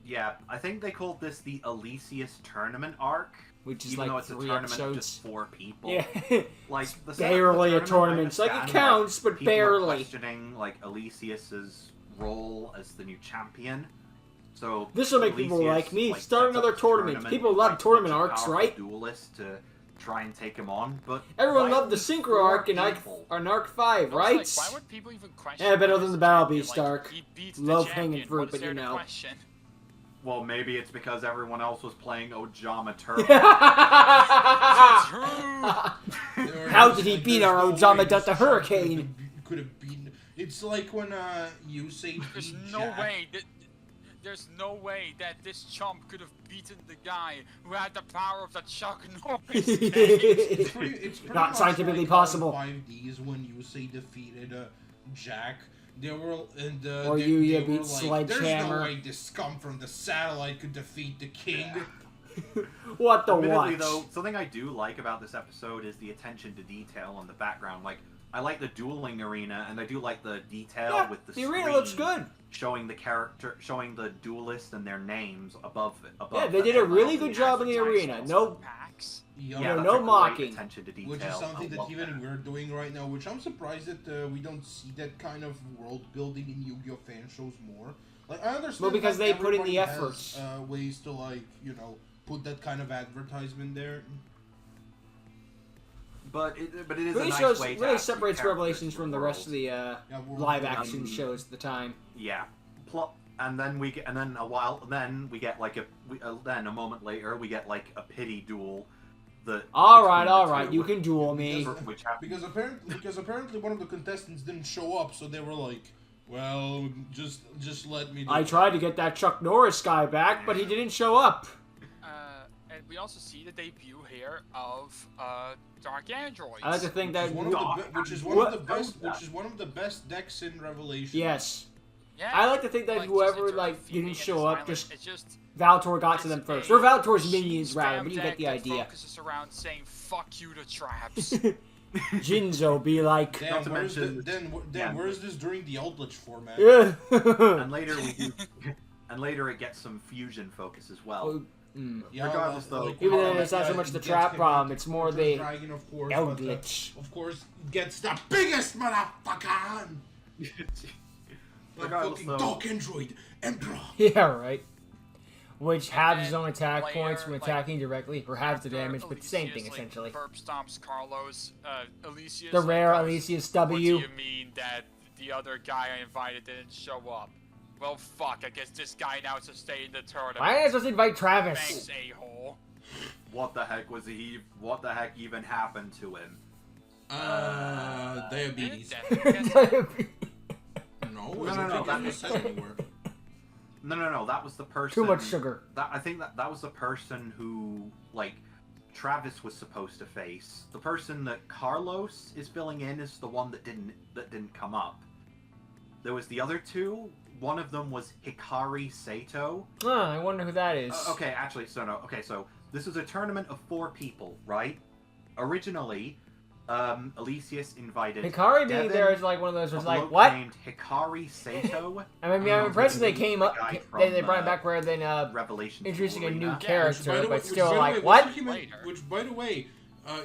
Yeah, I think they called this the Alicia's tournament arc, Which is even though like it's a 3 tournament of episodes. just 4 people. Yeah. Like the Barely a setup of the tournament. It's I like, it understand, counts, but people are barely. questioning like Alicia's role as the new champion. So This will make people Alicia's, like me like, start sets up another the tournament. People love invites a tournament bunch of arcs, powerful right? Duelists to try and take him on, but Everyone why loved the only Synchro 4 arc in people? Arc 5, Looks right? Like, why would people even question? Yeah, better him than as the a Battle champion? Beast Like, arc. he beats the Love hanging champion. fruit, What is but there you to know. question? Well, maybe it's because everyone else was playing Ojama Turbo. How did he beat our Ojama Delta Hurricane? Could have beaten. It's like when you say There's beat no Jack. way that. There's no way that this chump could have beaten the guy who had the power of the Chuck Norris game. It's pretty Not much scientifically like possible. 5Ds when you say defeated Jack. They were and Or they, you they beat were like, Sledgehammer. There's no way this scum from the satellite could defeat the king. What the Admittedly, watch? though, something I do like about this episode is the attention to detail on the background. Like, I like the dueling arena, and I do like the detail Yeah, with the the screen arena looks good. showing the character, showing the duelist and their names above it. Yeah, they did a really good job in the arena. No, Packs. Yeah, Yeah, no that's a great mocking. attention to detail. which is something I that love even that. we're doing right now, which I'm surprised that we don't see that kind of world building in Yu-Gi-Oh fan shows more. Like I understand. Well, because like, they put in the everybody effort. has, ways to like put that kind of advertisement there. But it is really a nice shows, way to really add some separates characters Revelations to from the world. rest of the World live building. action shows at the time. Yeah. And then we get, and then we get like then a moment later we get like a pity duel. All between the right, two, you can duel me. which happened. Because apparently one of the contestants didn't show up, so they were like, well, just let me do I it. tried to get that Chuck Norris guy back, but he didn't show up. And we also see the debut here of Dark Androids. I like to think that. Which is one What? of the best decks in Revelation. Yes, Yeah, I like to think that like, whoever just like defeating didn't it show is up, violent. just It's just Valtor got to them it's first, a or Valtor's cheap minions rather. spam But you deck get the that idea. focuses around saying "fuck you" to traps. Jinzo be like, Damn, Not to where's mention- then where's this during the Eldritch format? yeah. And later we do, and later it gets some fusion focus as well. Yeah, Regardless, though, Even how, then, it's not so much it the gets trap him problem, into it's more the the dragon, of course, Eldritch. but, of course, gets the biggest motherfucker. The Regardless, fucking though- Dark Android Emperor. Yeah, right. Which halves his then own attack later, points when like, attacking directly, or halves the After damage, but the same thing Alicia's, essentially. Burp stomps Carlos. Alicia's The rare goes, Alicia's What do W. you mean that the other guy I invited didn't show up? Well, fuck. I guess this guy now has to stay in the tournament. Why did I supposed to invite Travis? Thanks, a-hole. What the heck was he? What the heck even happened to him? Diabetes. No, No, I no, don't think that it was- said anywhere. No. That was the person. Too much sugar. I think that was the person who like Travis was supposed to face. The person that Carlos is filling in is the one that didn't come up. There was the other two. One of them was Hikari Sato. Huh, I wonder who that is. Okay, actually, so no. Okay, so this is a tournament of 4 people, right? originally, Elysius invited Hikari being Devin, there is like one of those. Was a like bloke what? named Hikari Sato. I mean, I'm impressed they came up. guy They from, brought it back rather than Revelations introducing a new Arena. character, but which, still by the like way, what? Which, by the way,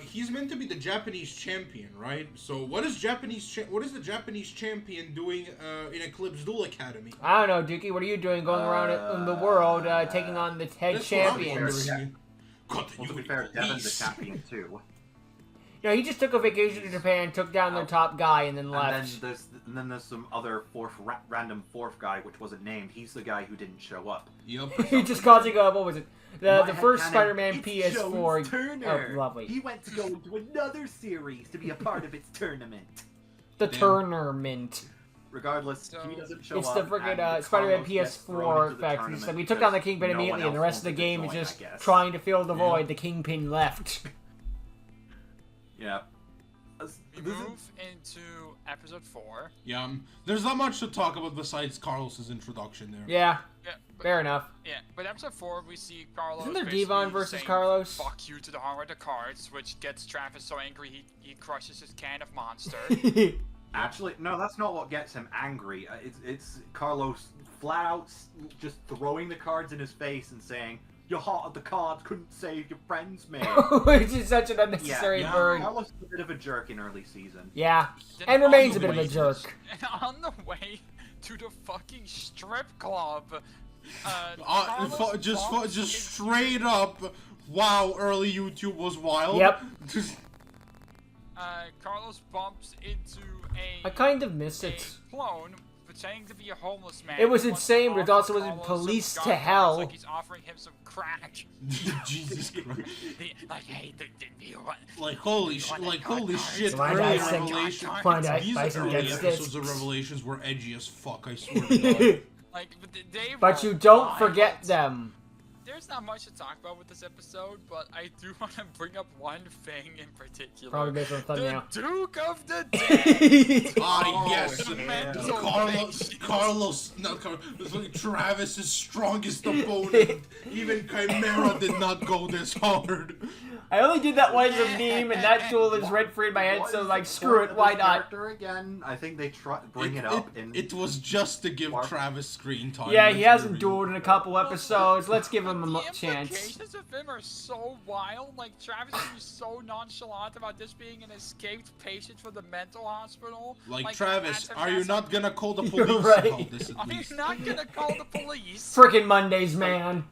he's meant to be the Japanese champion, right? So what is the Japanese champion doing in Eclipse Duel Academy? I don't know, Duki. What are you doing going around in the world, taking on the head That's what I'm champions? wondering. God, Well, to be you fair, Devin's police. a champion too. You know, he just took a vacation to Japan, took down their top guy, and then left. And then there's some other random fourth guy, which wasn't named. He's the guy who didn't show up. Yup. He just causing a what was it? The My first headcanon, Spider-Man it's PS4. Jones Turner. Oh, lovely. He went to go into another series to be a part of its tournament. The Damn. tournament. Regardless, So, he doesn't show It's up. the freaking and Spider-Man Carlos gets thrown PS4 into the effect. tournament So we took down the because Kingpin no one immediately, and the else rest of the wanted to game is join, just I guess. trying to fill the Yeah. void. The Kingpin left. Yeah. We move into episode 4. Yeah, there's not much to talk about besides Carlos's introduction there. Yeah, Yeah, but, fair enough. yeah, but episode 4 we see Carlos. Isn't there basically Devon versus saying, Carlos? Fuck you to the heart of the cards, which gets Travis so angry he crushes his can of Monster. Actually, no, that's not what gets him angry. It's Carlos flat out just throwing the cards in his face and saying, "Your heart of the cards couldn't save your friends, mate." Which is such an unnecessary yeah. burn. Carlos is a bit of a jerk in early season. Yeah, Then and on remains the a bit of a way- jerk. And on the way to the fucking strip club, Carlos Just bumps straight up. Wow, early YouTube was wild. Yep. Carlos bumps into I kind of miss a it. clone pretending to be a homeless man. It was who wants insane, to but it offer also was Carlos police some to gun hell. Like he's offering him some crack. Jesus Christ. Like, hey, do you want? Like holy shit! Why Early not say- Revelations. Why not These buy some early dead episodes sticks? of Revelations were edgy as fuck. I swear to God. Like, they But were you don't wild. forget them. There's not much to talk about with this episode, but I do want to bring up one thing in particular. Probably based on the thumbnail. The Duke of the Dead. Ah yes, the yeah. mental Carlos, not Carlos. It was like Travis's strongest opponent. Even Chimera did not go this hard. I only did that once as a meme, and that tool is rent-free in my head, What so is like, the screw point it, of why this not? character again? I think they bring it up in. It was just to give Mark- Travis screen time. Yeah, he let's hasn't be real. dueled in a couple episodes. Let's give him The a chance. implications of him are so wild. Like, Travis is so nonchalant about this being an escaped patient from the mental hospital. Like that's Travis, a are you massive- not gonna call the You're police right. about this at Are you least? not gonna call the police? Frickin' Mondays, man.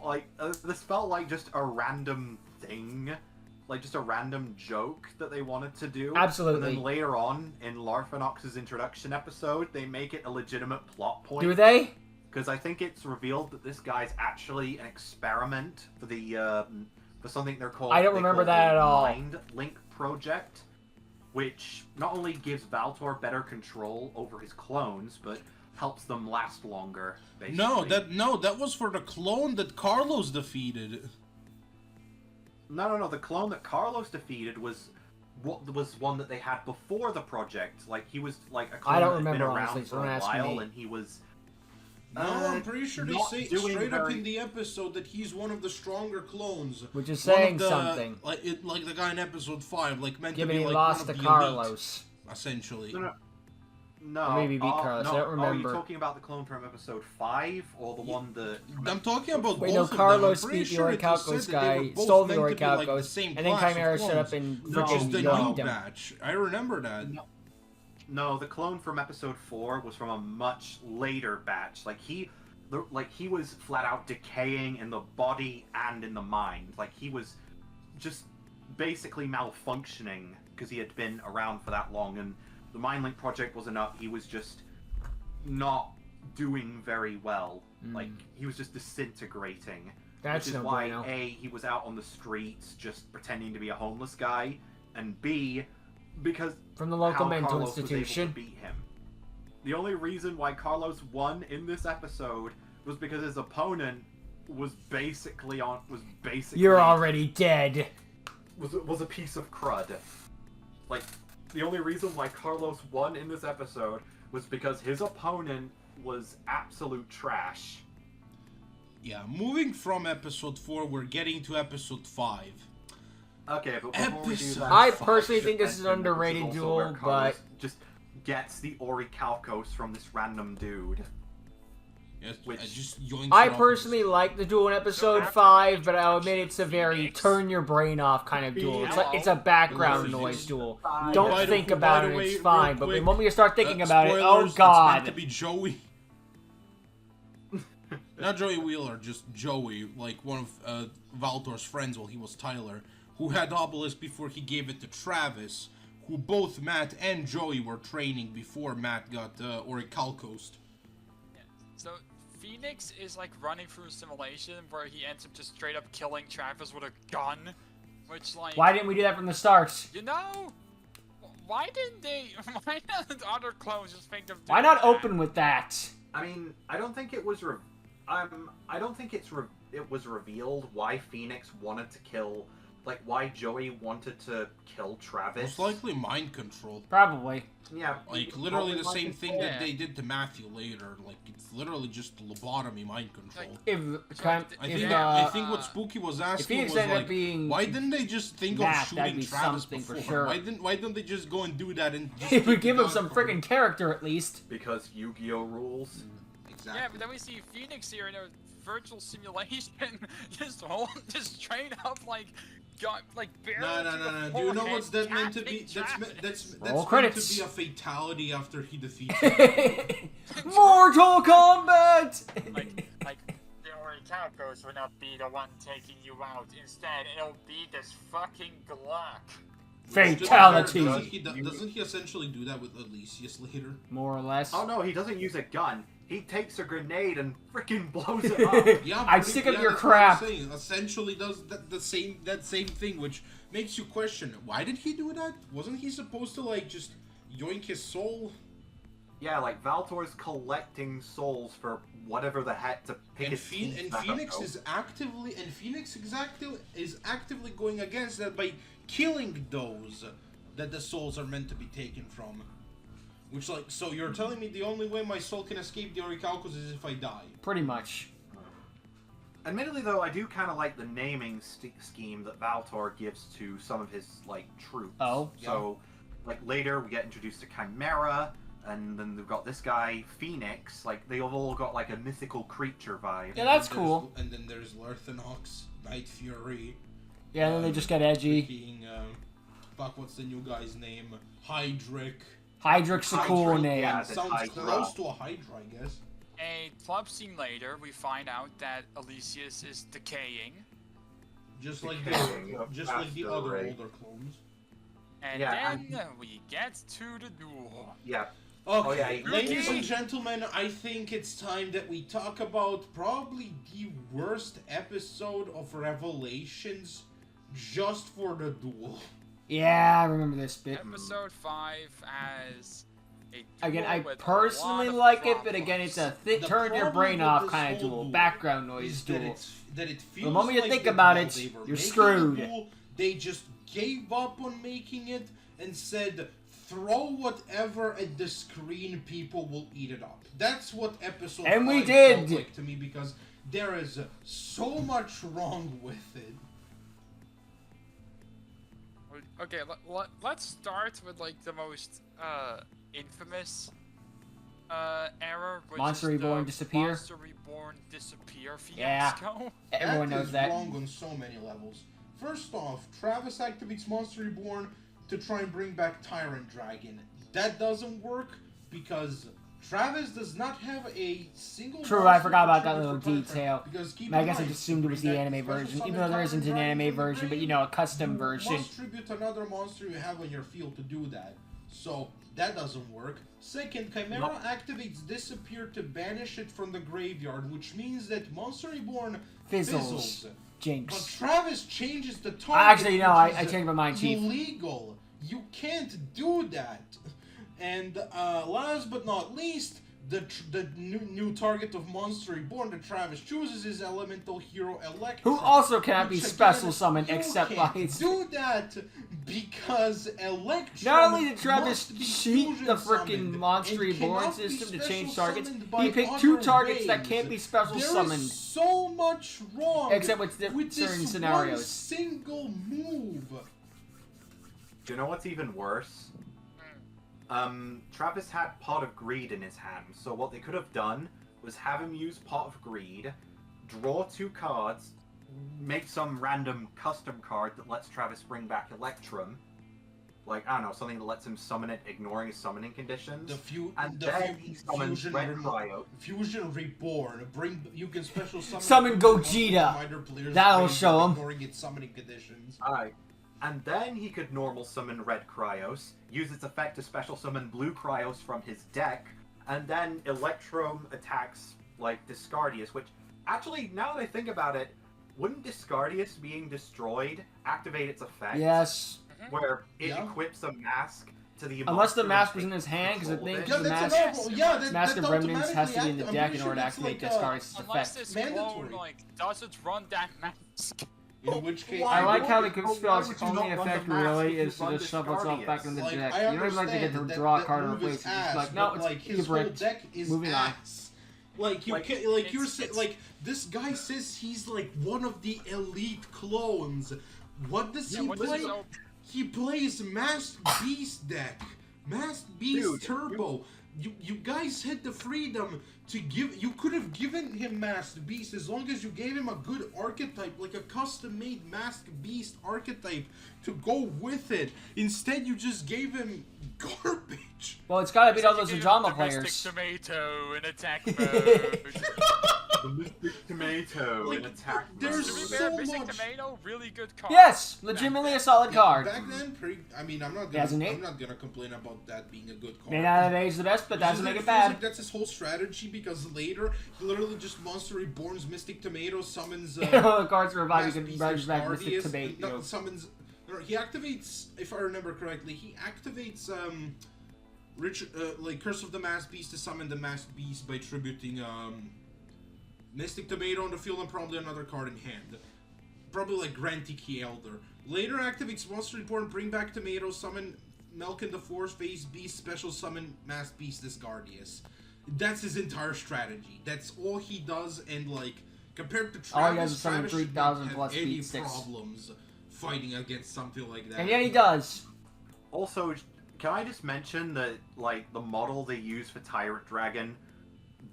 Like this felt like just a random thing, like just a random joke that they wanted to do. Absolutely. And then later on in Larphanox's introduction episode, they make it a legitimate plot point. Do they? Because I think it's revealed that this guy's actually an experiment for the for something they're called. I don't they remember call that the at all. Mind Link project, which not only gives Valtor better control over his clones, but helps them last longer. Basically. No, that was for the clone that Carlos defeated. No. The clone that Carlos defeated was one that they had before the project. Like he was like a clone I don't that had been remember, around honestly, so for don't a ask while, me. and he was. No, I'm pretty sure they not say doing straight up very- in the episode that he's one of the stronger clones. Which is One of saying the- something. Like the guy in episode 5, like meant Given to he be like lost one to of the elite, Carlos. essentially. No. Or maybe beat Carlos, I don't Are remember. you talking about the clone from episode 5 or the one that? I'm talking about Wait, both no, of them. Carlos I'm pretty beat the sure it was Orichalcos said that they were guy, both stole the meant to be, like, Orichalcos, the same and then class of Chimera showed clones, up and which is freaking the yoinked new him. batch. I remember that. No, the clone from episode 4 was from a much later batch. Like he was flat out decaying in the body and in the mind. Like he was just basically malfunctioning because he had been around for that long, and the Mind Link project wasn't up. He was just not doing very well. Like he was just disintegrating. That's which is no why bueno. A, he was out on the streets just pretending to be a homeless guy, and B, because From the local how mental Carlos institution. was able to beat him. The only reason why Carlos won in this episode was because his opponent was basically You're already dead. was a piece of crud. Like the only reason why Carlos won in this episode was because his opponent was absolute trash. Yeah, moving from episode 4, we're getting to episode 5. Okay, but before we do that, I Fox personally should think this is an mention that underrated also duel, where Carlos but- just gets the Orichalcos from this random dude. Yes, Which- just yoinks I it off personally of like the duel in episode after 5, the but I'll admit introduction it's a of very Phoenix- turn your brain off kind of duel. Hello. It's a background Hello. noise duel. By Don't the- think by about the it, way, it's real fine. But the quick, moment you start thinking about it, oh spoilers, It's god. meant to be Joey. Not Joey Wheeler, just Joey, like one of Valtor's friends while he was Tyler, who had Obelisk before he gave it to Travis, who both Matt and Joey were training before Matt got Orichalcos. Yeah. So Phoenix is like running through a simulation where he ends up just straight up killing Travis with a gun, which like Why didn't we do that from the start? you know, why didn't they? Why didn't other clones just think of? Why doing not that? open with that? I mean, I don't think it was. I don't think it was revealed why Phoenix wanted to kill, like why Joey wanted to kill Travis. Most likely mind control. Probably. Yeah. Like, literally the probably same mind thing control. that they did to Matthew later. Like, it's literally just lobotomy mind control. Like, If I think what Spooky was asking Phoenix was ended up like, being why didn't they just think Matt, of that'd shooting be Travis something for before? sure. Why didn't they just go and do that and just if we take give the him gun some from freaking character at least. Because Yu-Gi-Oh rules. Exactly. yeah, but then we see Phoenix here in a virtual simulation, just straight up like got like barely. No. Do you know what's that meant to be? That's Roll meant credits. to be a fatality after he defeats him. Mortal Kombat! like the Orichalcos will not be the one taking you out. Instead, it'll be this fucking Glock. Fatality! Doesn't he essentially do that with Elysius later? More or less. Oh no, he doesn't use a gun. He takes a grenade and freaking blows it up. Yeah, I'm sick of your that's what I'm crap. saying. Essentially does that same thing, which makes you question, why did he do that? Wasn't he supposed to like just yoink his soul? Yeah, like Valtor's collecting souls for whatever the heck to pick his teeth back Phoenix up. is actively going against that by killing those that the souls are meant to be taken from. Which, like, so you're telling me the only way my soul can escape the Orichalcos is if I die? Pretty much. Admittedly, though, I do kind of like the naming scheme that Valtor gives to some of his, like, troops. Oh. So, like, later we get introduced to Chimera, and then we've got this guy, Phoenix. Like, they've all got, like, a mythical creature vibe. Yeah, that's And there's- cool. And then there's Lerthanox, Night Fury. Yeah, and then they just get edgy. Being, fuck, what's the new guy's name? Hydric. Hydric's a cool Hydra, name. yeah. Sounds Hydra. close to a Hydra, I guess. A club scene later, we find out that Elysius is decaying, Just like Decaying the, of just like the faster other rate. older clones. and Yeah, then we get to the duel. Yeah. Okay, yeah, ladies Duki. and gentlemen, I think it's time that we talk about probably the worst episode of Revelations just for the duel. Yeah, I remember this bit. Episode 5 has a duel Again, I with a personally lot of like it, but again, problems. it's a The turn your problem brain with off this kind of whole duel. duel Background noise Is that duel. that it feels moment you like think that about while it, they were you're making the screwed. duel, they just gave up on making it and said, throw whatever at the screen, people will eat it up. That's what episode And we 5 did. felt like to me, because there is so much wrong with it. Okay, let's start with like the most infamous error, which Monster is the Reborn disappear? Monster Reborn disappear Yeah. fiasco. Everyone knows is that. wrong on so many levels. First off, Travis activates Monster Reborn to try and bring back Tyrant Dragon. That doesn't work because Travis does not have a single. True, I monster forgot about that contributor little for Tyrant detail. Because keep I in guess I mind, just assumed it was the that anime special version, summon even though there isn't an Tyrant anime Dragon from the version, but grave, you know, a custom you version. must tribute another monster you have on your field to do that. So that doesn't work. Second, Chimera Nope. activates Disappear to banish it from the graveyard, which means that Monster Reborn Fizzles. But Jinx. Travis changes the target. Actually, no, which I is changed my mind, Chief. Illegal. You can't do that. And last but not least, the new target of Monster Reborn that Travis chooses is Elemental Hero Electra. Who also cannot be which, special again, summoned you except by can't its... do that because Electra. Not only did Travis must be cheat fusion the frickin' summoned Monster and Reborn cannot be system to special change targets, summoned by he picked 2 other targets that ways. can't be special There summoned. is so much wrong. Except with with certain this scenarios. one single move. Do you know what's even worse? Travis had Pot of Greed in his hand, so what they could have done was have him use Pot of Greed, draw 2 cards, make some random custom card that lets Travis bring back Electrum. Like, I don't know, something that lets him summon it, ignoring his summoning conditions. Fusion Reborn. You can special Summon Gogeta. That'll show him. Ignoring its summoning conditions. Alright. And then he could normal summon Red Cryos, use its effect to special summon Blue Cryos from his deck, and then Electrum attacks, like, Discardius, which, actually, now that I think about it, wouldn't Discardius being destroyed activate its effect? Yes. Where it equips a mask to the Unless the monster mask and was in his takes hand, because I control of think it. the Mask of Remnants has to be in the deck in order to activate Discardius' Unless effect. this clone, like, doesn't run that mask. In which case, I like how the Cook why spell's would you only not run the effect mask really if you is to run just shuffle itself back in the Like, deck. I You don't even like to get to understand draw a that card and move replace is it. It's ass, like, no, but, it's like, his brick. whole deck is Moving on. ass. Like, you Like, can't, like, you're it's- like, this guy says he's like one of the elite clones. What does he play? So, He plays Masked Beast deck. Masked Beast Dude, Turbo. You guys had the freedom to give. You could have given him Masked Beast as long as you gave him a good archetype, like a custom-made Masked Beast archetype to go with it. Instead, you just gave him garbage. Well, it's gotta beat all those Domestic drama players. Tomato in attack mode. The Mystic Tomato Like, in attack there's To be mode. fair, so Mystic much. Tomato, really good card. Yes! Legitimately a solid card. Back then, I mean, I'm not Hasn't gonna. it? I'm not gonna complain about that being a good card. May not have aged the best, but that doesn't make it bad. That's his whole strategy because later he literally just Monster Reborn's Mystic Tomato summons. All the cards revive, Masked you can Beast bring back Guardians, Mystic Tomato. summons. No, he activates, if I remember correctly, he activates like Curse of the Masked Beast to summon the Masked Beast by tributing Mystic Tomato on the field and probably another card in hand. Probably like Grantiki Elder. Later activates Monster Reborn, bring back Tomato, summon Melkin the Force Phase Beast, special summon Masked Beast Discardius. That's his entire strategy. That's all he does, and like compared to Travis, All he does is summon Travis should 3,000 not plus have any speed sticks. problems fighting against something like that. And yet he does. Also, can I just mention that, like, the model they use for Tyrant Dragon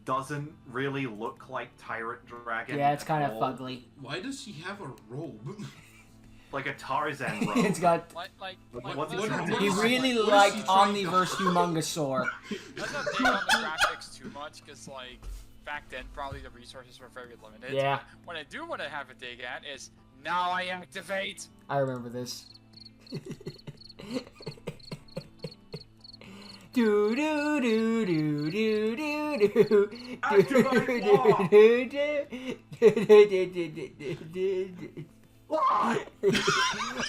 doesn't really look like Tyrant Dragon. Yeah, it's at kind of all. fugly. Why does he have a robe? Like a Tarzan robe. It's got... What's what- it He what- really what is liked he trying to- Omniverse Humongosaur. Let's not dig on the graphics too much, because, like, back then, probably the resources were very limited. Yeah. What I do want to have a dig at is, now I activate! I remember this. Do do do do do do do. Activate law.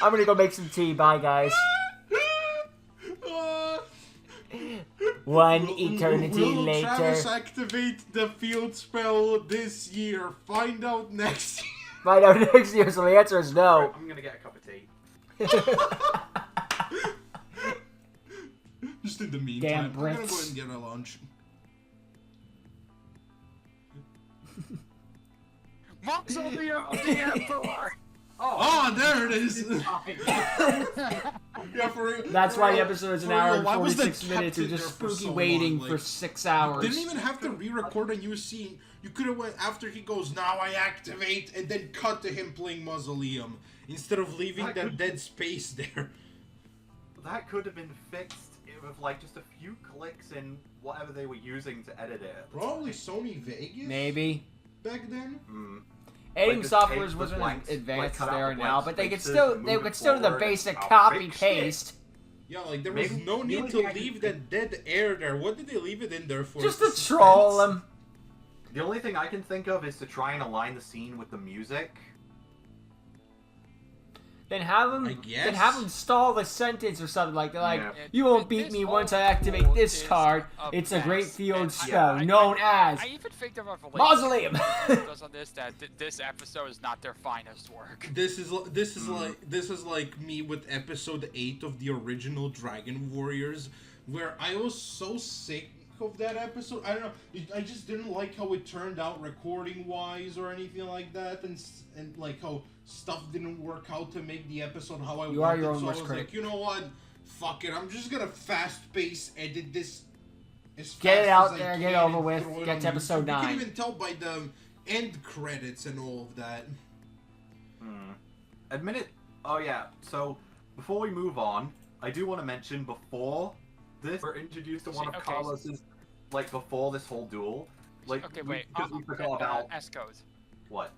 I'm gonna go make some tea. Bye, guys. One eternity Will later. Travis activate the field spell this year? Find out next year. Find out next year, so the answer is no. I'm gonna get a cup of tea. Just in the meantime, Damn I'm gonna go Brits. ahead and get a lunch. Monks of the Emperor! Oh, there it is! Yeah, for real. That's for why the real- episode is an for hour real, and why was the 46 minutes of captain just there for spooky so waiting long? for Like, 6 hours. Didn't even have to re-record a new scene. You could have went after he goes, now I activate, and then cut to him playing Mausoleum. Instead of leaving that dead space there. That could have been fixed with, like, just a few clicks in whatever they were using to edit it. Probably Sony Vegas? Hmm. Back then? Editing Like, softwares just take wasn't the as blanks, advanced like, cut as they out are the now, blank but they could spaces still and they move could it still do the forward. basic I'll copy fix it. paste. Yeah, like there was Maybe- no need maybe to I can leave think- that dead air there. What did they leave it in there for? Just to Suspense? troll them. The only thing I can think of is to try and align the scene with the music. then have him I guess. then have him stall the sentence or something like that. Like, Yeah. you won't beat This me whole once I activate rule this is card. a It's a great mess, field and spell I- known as I even think the revelation Mausoleum. does on this that this episode is not their finest work. This is like me with episode 8 of the original Dragon Warriors, where I was so sick of that episode. I don't know. I just didn't like how it turned out recording wise or anything like that, and like how stuff didn't work out to make the episode how I wanted. You are your own so I worst was critic. like, you know what? Fuck it. I'm just gonna fast pace edit this. As Get it fast out as I there, can get it over and with, throw it get on to episode YouTube. 9. You can even tell by the end credits and all of that. Admit it. Oh yeah. So before we move on, I do want to mention before this, we're introduced to one of Okay. Carlos's, like before this whole duel. Like, Okay, wait. because we forgot about S-code. what?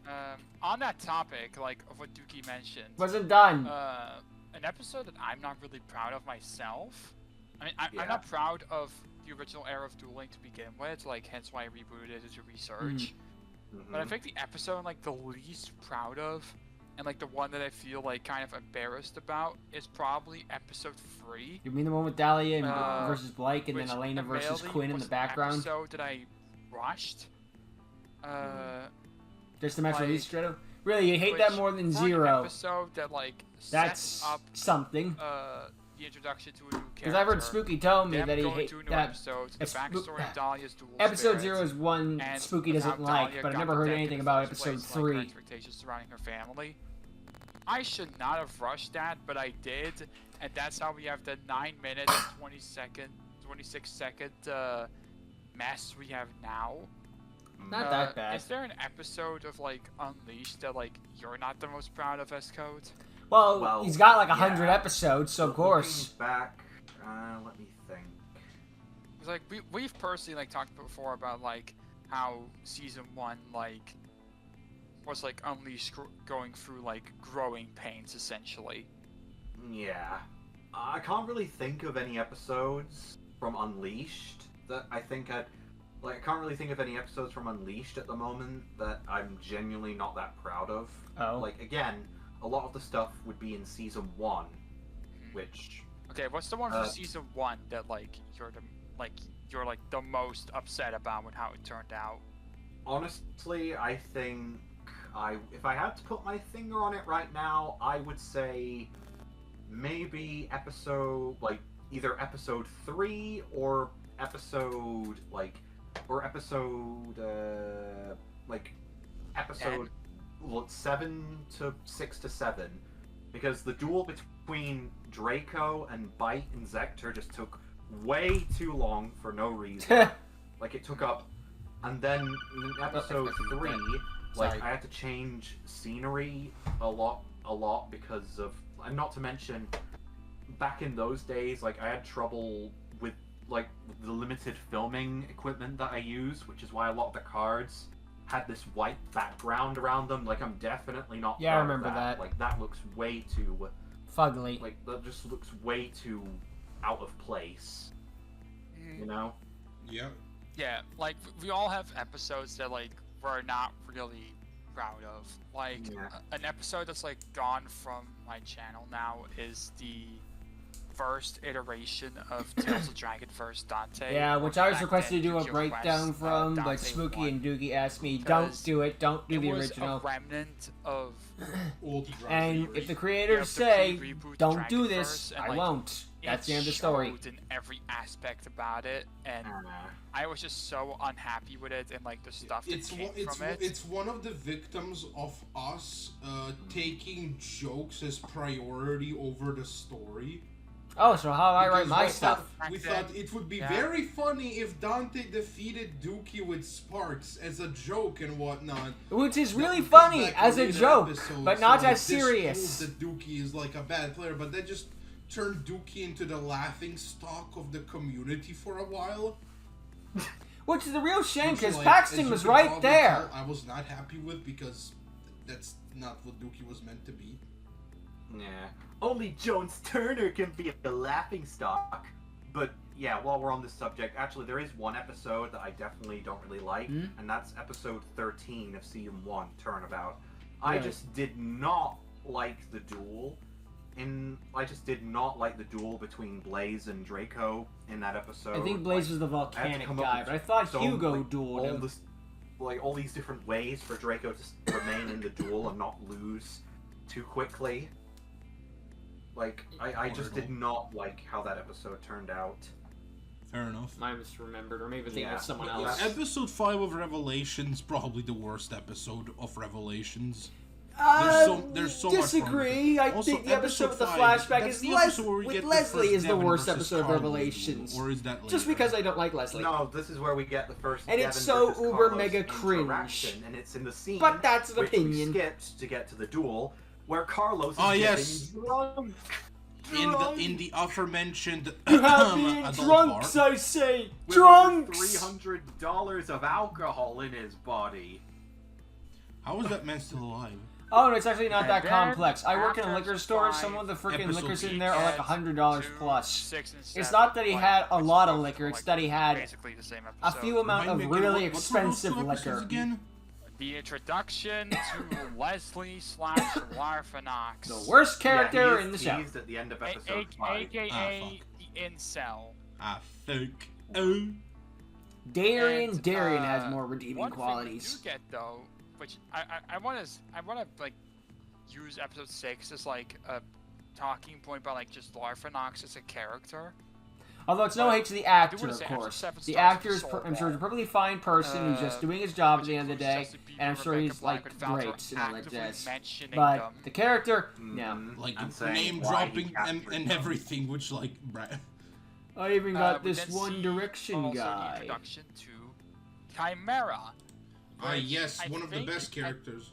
On that topic, like of what Duki mentioned, Wasn't done. an episode that I'm not really proud of myself. I mean, I'm Yeah. not proud of the original era of dueling to begin with, like hence why I rebooted it to research. But I think the episode I'm like the least proud of, and like the one that I feel like kind of embarrassed about, is probably episode 3. You mean the one with Dahlia and Uh, versus Blake, and then which Elena versus admittedly Quinn in was the an background? episode that I rushed. Just the match like- release schedule? Really, you hate that which more than for an 0. episode that like That's sets up something. the introduction to a new character. Because I've heard Spooky tell me them that he going hates to a new that. episode, the if Spook- backstory of Dahlia's dual Episode spirit, 0 is one and Spooky of how doesn't like, Dahlia but I've got never the heard deck in anything the about first episode place, like, her 3. expectations surrounding her family. I should not have rushed that, but I did, and that's how we have the 9 minute, 26 second mess we have now. Not that bad. Is there an episode of like Unleashed that like you're not the most proud of, S-Code? Well, he's got like 100 yeah. episodes, so of Looking course. back, let me think. Because like we've personally like talked before about like how season 1 like was like Unleashed going through like growing pains essentially. Yeah. I can't really think of any episodes from Unleashed that I think I'd... Like, I can't really think of any episodes from Unleashed at the moment that I'm genuinely not that proud of. Oh. Like, again, a lot of the stuff would be in Season 1, which... Okay, what's the one from season 1 that like you're the most upset about with how it turned out? Honestly, I think if I had to put my finger on it right now, I would say maybe either episode 3 or episode 7 to 6 to 7, because the duel between Draco and Bite and Zector just took way too long for no reason. Like, it took up, and then in episode 3, like, Sorry. I had to change scenery a lot because of, and not to mention, back in those days, like, I had trouble with, like, the limited filming equipment that I use, which is why a lot of the cards had this white background around them. Like, I'm definitely not Yeah, I proud of remember that. Like, that looks way too, Fugly. like, that just looks way too out of place, you know? Yeah. Yeah, like we all have episodes that like we're not really proud of. Like Yeah. an episode that's like gone from my channel now is the first iteration of Tales of Dragon vs. Dante. Yeah, which I was Back requested to then, do a Yu-Gi-Oh! breakdown Quest, from, but Dante Spooky won. and Duki asked me, Because don't do it, don't do It the was original. a remnant of Old Dragon And Warriors. if the Yeah, creators the say, pre-reboot don't do Dragonverse, this, and, I like, won't. That's the end of the it story. showed in every aspect about it, and I was just so unhappy with it and like the stuff that It's came it's from it. it's one of the victims of us taking jokes as priority over the story. Oh, so how I write Because my we stuff? thought- We Back then, thought it would be yeah. very funny if Dante defeated Duki with sparks as a joke and whatnot. Which is really Then we come funny back as a later joke, episodes but not to, like, as serious. disprove that Duki is like a bad player, but that just turned Duki into the laughing stock of the community for a while. Which is a real shame, Which, because like, Paxton as you was can right probably there. tell, I was not happy with, because that's not what Duki was meant to be. Yeah. Only Jones Turner can be a laughing stock. But yeah, while we're on this subject, actually there is one episode that I definitely don't really like, and that's episode 13 of season 1, Turnabout. I Really? just did not like the duel. I just did not like the duel between Blaze and Draco in that episode. I think Blaze was the volcanic guy, but I thought Hugo dueled him. All these different ways for Draco to remain in the duel and not lose too quickly. Like, I just did not like how that episode turned out. Fair enough. I misremembered, or maybe thinking of someone else. Episode 5 of Revelations, probably the worst episode of Revelations. There's so disagree. much I think the episode with the flashback is with Leslie is the worst episode of Revelations. Or is that later? Just because I don't like Leslie. No, this is where we get the first and Devin it's so versus uber Carlos mega cringe. interaction, and it's in the scene. But that's an which opinion. We skipped to get to the duel, where Carlos is getting drunk. In the aforementioned You have me in adult drunks, bar. I say! With Drunks! over $300 of alcohol in his body. How is that man still alive? Oh, no, it's actually not that then complex. I work in a after liquor store. 5, Some of the freaking episode liquors in 8 there are like adds $100 2, plus. 6, and It's 7, not that he had a which lot of goes liquor, for, it's like, that he had basically the same a episode. few amount of Remind me really again, what were those two expensive episodes liquor. Again? The introduction to Leslie / Larfanox. The worst character he in the is show. teased at the end of episode 5. AKA the incel. Fuck. Oh. Darian has more redeeming one qualities. Thing we do get though, which I want to like use episode 6 as like a talking point about like just Larfanox as a character. Although it's no hate to the actor, of course. The actor is, I'm sure, he's a perfectly fine person who's just doing his job at the end of the day, and I'm sure he's like great and all that jazz. But the character, no. Like I'm saying name why dropping he captured and them. everything, which like, bruh. I even got we this then One see Direction also guy. The introduction to Chimera. which Yes, I one of the think best characters.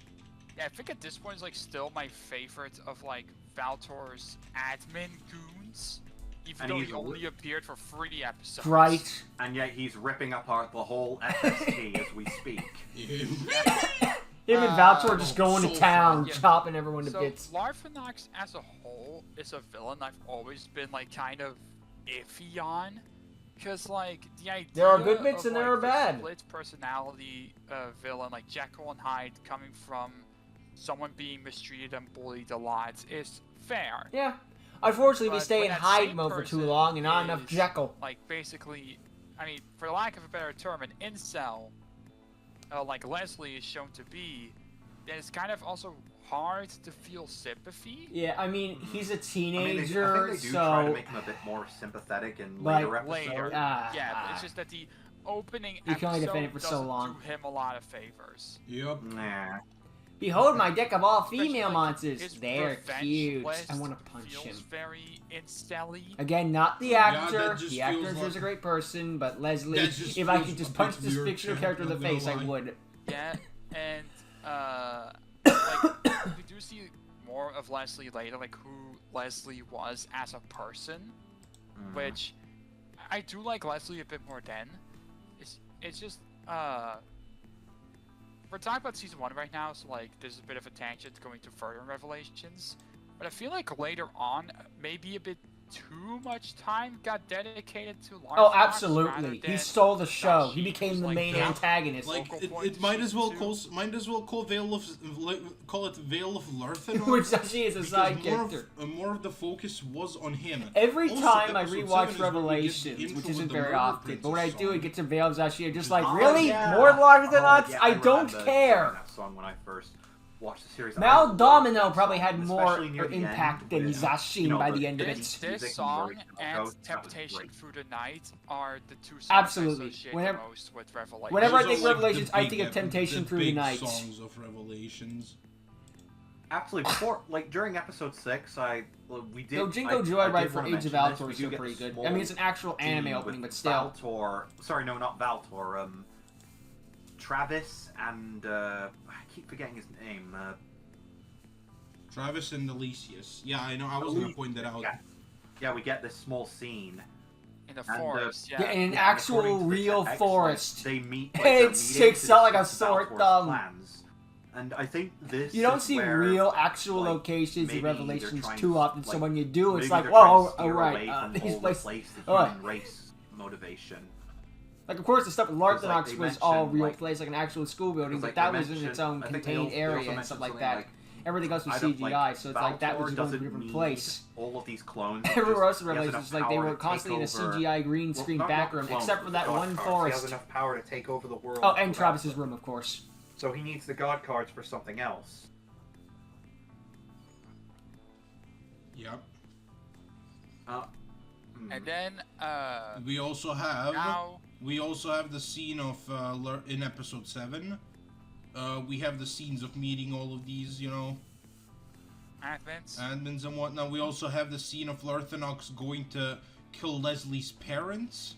I think at this point is like still my favorite of like Valtor's admin goons. Even And though he's he only appeared for 3 episodes. Right. And yet he's ripping apart the whole FSD as we speak. Him and Valtor just going to so town, fun. chopping everyone to So bits. Larfanox as a whole is a villain I've always been like kind of iffy on. Because like the idea There are good bits of, and there like, are bad. the split personality villain like Jekyll and Hyde coming from someone being mistreated and bullied a lot is fair. Yeah. Unfortunately, we But stay when in that hide same mode for too person long and not enough is, Jekyll. Like basically, I mean, for lack of a better term, an incel, like Leslie is shown to be, then it's kind of also hard to feel sympathy. Yeah, I mean, he's a I mean, teenager, I think they do try to so... make him a bit more sympathetic in Like, later episodes. Later, Ah, yeah, but ah. it's just that the opening You can only episode defend it for so doesn't long. do him a lot of favors. Yep. Nah. Behold my deck of all Especially, female like, monsters. his They're revenge cute. list I want to punch feels him. very incelly. Again, not the Yeah, actor. that just The actor feels is like- a great person, but Leslie, That just if I feels could just a punch bit this weird, fictional Tim, character in the not gonna face, I lie. would. Yeah, and like we do see more of Leslie later, like who Leslie was as a person, which I do like Leslie a bit more then. It's just we're talking about season 1 right now, so like there's a bit of a tangent going to further Revelations, but I feel like later on maybe a bit too much time got dedicated to Larfanox Oh, rather absolutely. He than stole the show. that He she became was, the like, main the antagonist. Like Focal point it might of as well season call Veil of call it Veil of Larfanox. Which actually is a side because character. more of the focus was on him. Every Also, time I episode 7 rewatch is where we get the Revelations, intro which with isn't the very Murder often, but when I Princess do, it song. gets to Veil's actually I'm just like, Oh, really? yeah. More Larfanox? Oh, yeah, I don't remember care. that song when I first watched the series. I Mal loved Domino that probably song, had more especially near the impact end than with, Zashin by the end of This, it. this Music song and and Orichalcos, that was Temptation great. Through the Night are the 2 songs Absolutely. I associate Whenever- the most with Revelations. whenever I Those think are, like, Revelations, the I big think of Temptation Through the big Night. songs of Revelations. Absolutely. Before, like during episode 6, we did. No, Jingo I Joyride did for wanna Age of mention this, Valtor we is do still get pretty the good. small I mean, it's an actual anime scene opening, with but still. Valtor. Sorry, no, not Valtor. Travis and I keep forgetting his name. Travis and Elysius. Yeah, I know. I was gonna point that out. Yeah, we get this small scene. in the and, forest, Yeah, yeah. in an Yeah, actual according to the real text, forest. They meet. It they're meeting sticks to out like a discuss sore Valtor's thumb. plans. And I think this. You don't is see where, real, actual like, locations in maybe they're Revelations trying too to, often, so like, when you do, it's maybe like, they're trying whoa, to oh, steer right, away from these all places. replace the Oh. human race motivation. Like, of course, the stuff with Because, Larfanox they was all mentioned, real like- place, like an actual school building, because, but like, that they was in its mentioned- own I think they contained also area and mentioned stuff like something that. like, everything else was I don't, CGI, so it's like that was Valtor going to a doesn't different need place. all of these clones. Everywhere else in He has Revelations, enough it's like they power were to constantly in a take over- CGI green screen not background, clones, except for that God one cards. forest. He has enough power to take over the world. Oh, and without Travis's them. room, of course. So he needs the God cards for something else. Yep. And then, We also have now... the scene of in episode 7. We have the scenes of meeting all of these, admins and whatnot. We also have the scene of Larthanox going to kill Leslie's parents.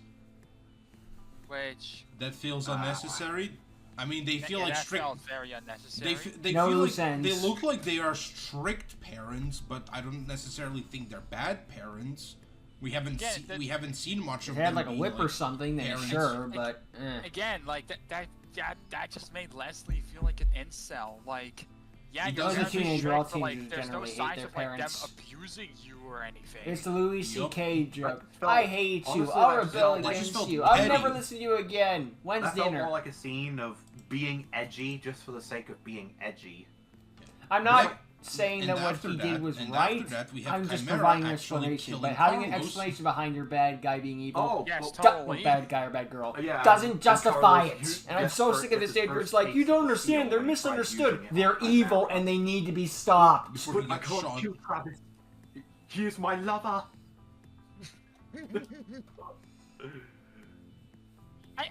Which... That feels unnecessary. I mean, they feel like that strict. felt very unnecessary. They No feel loose like ends. they look like they are strict parents, but I don't necessarily think they're bad parents. We haven't seen much of If they had them like a being, whip or something, then parents. sure, but Again, like that just made Leslie feel like an incel. Like, yeah, He you're does. very As a teenager, strict, all but, like, teenagers there's no generally hate signs their of like them parents. abusing you or anything. it's the Louis Yup. C.K. joke. That felt- I hate you. honestly, I'll that rebel felt- I just against felt you. I'll petty. never listen to you again. When's That felt dinner? more like a scene of being edgy just for the sake of being edgy. I'm not Right. saying And that what after he that- did was and right. after that, we have I'm just Chimera providing an actually explanation. killing But having an Carlos. explanation behind your bad guy being evil, Oh, Yes, well, totally. bad guy or bad girl, Yeah, doesn't and justify Carlos it. used- And I'm gets so hurt sick of with this his stage where first it's like, taste you of don't the understand, steel they're when he tried misunderstood. using it They're on the evil camera. and they need to be stopped. Before he gets shot. Travis. He is my lover.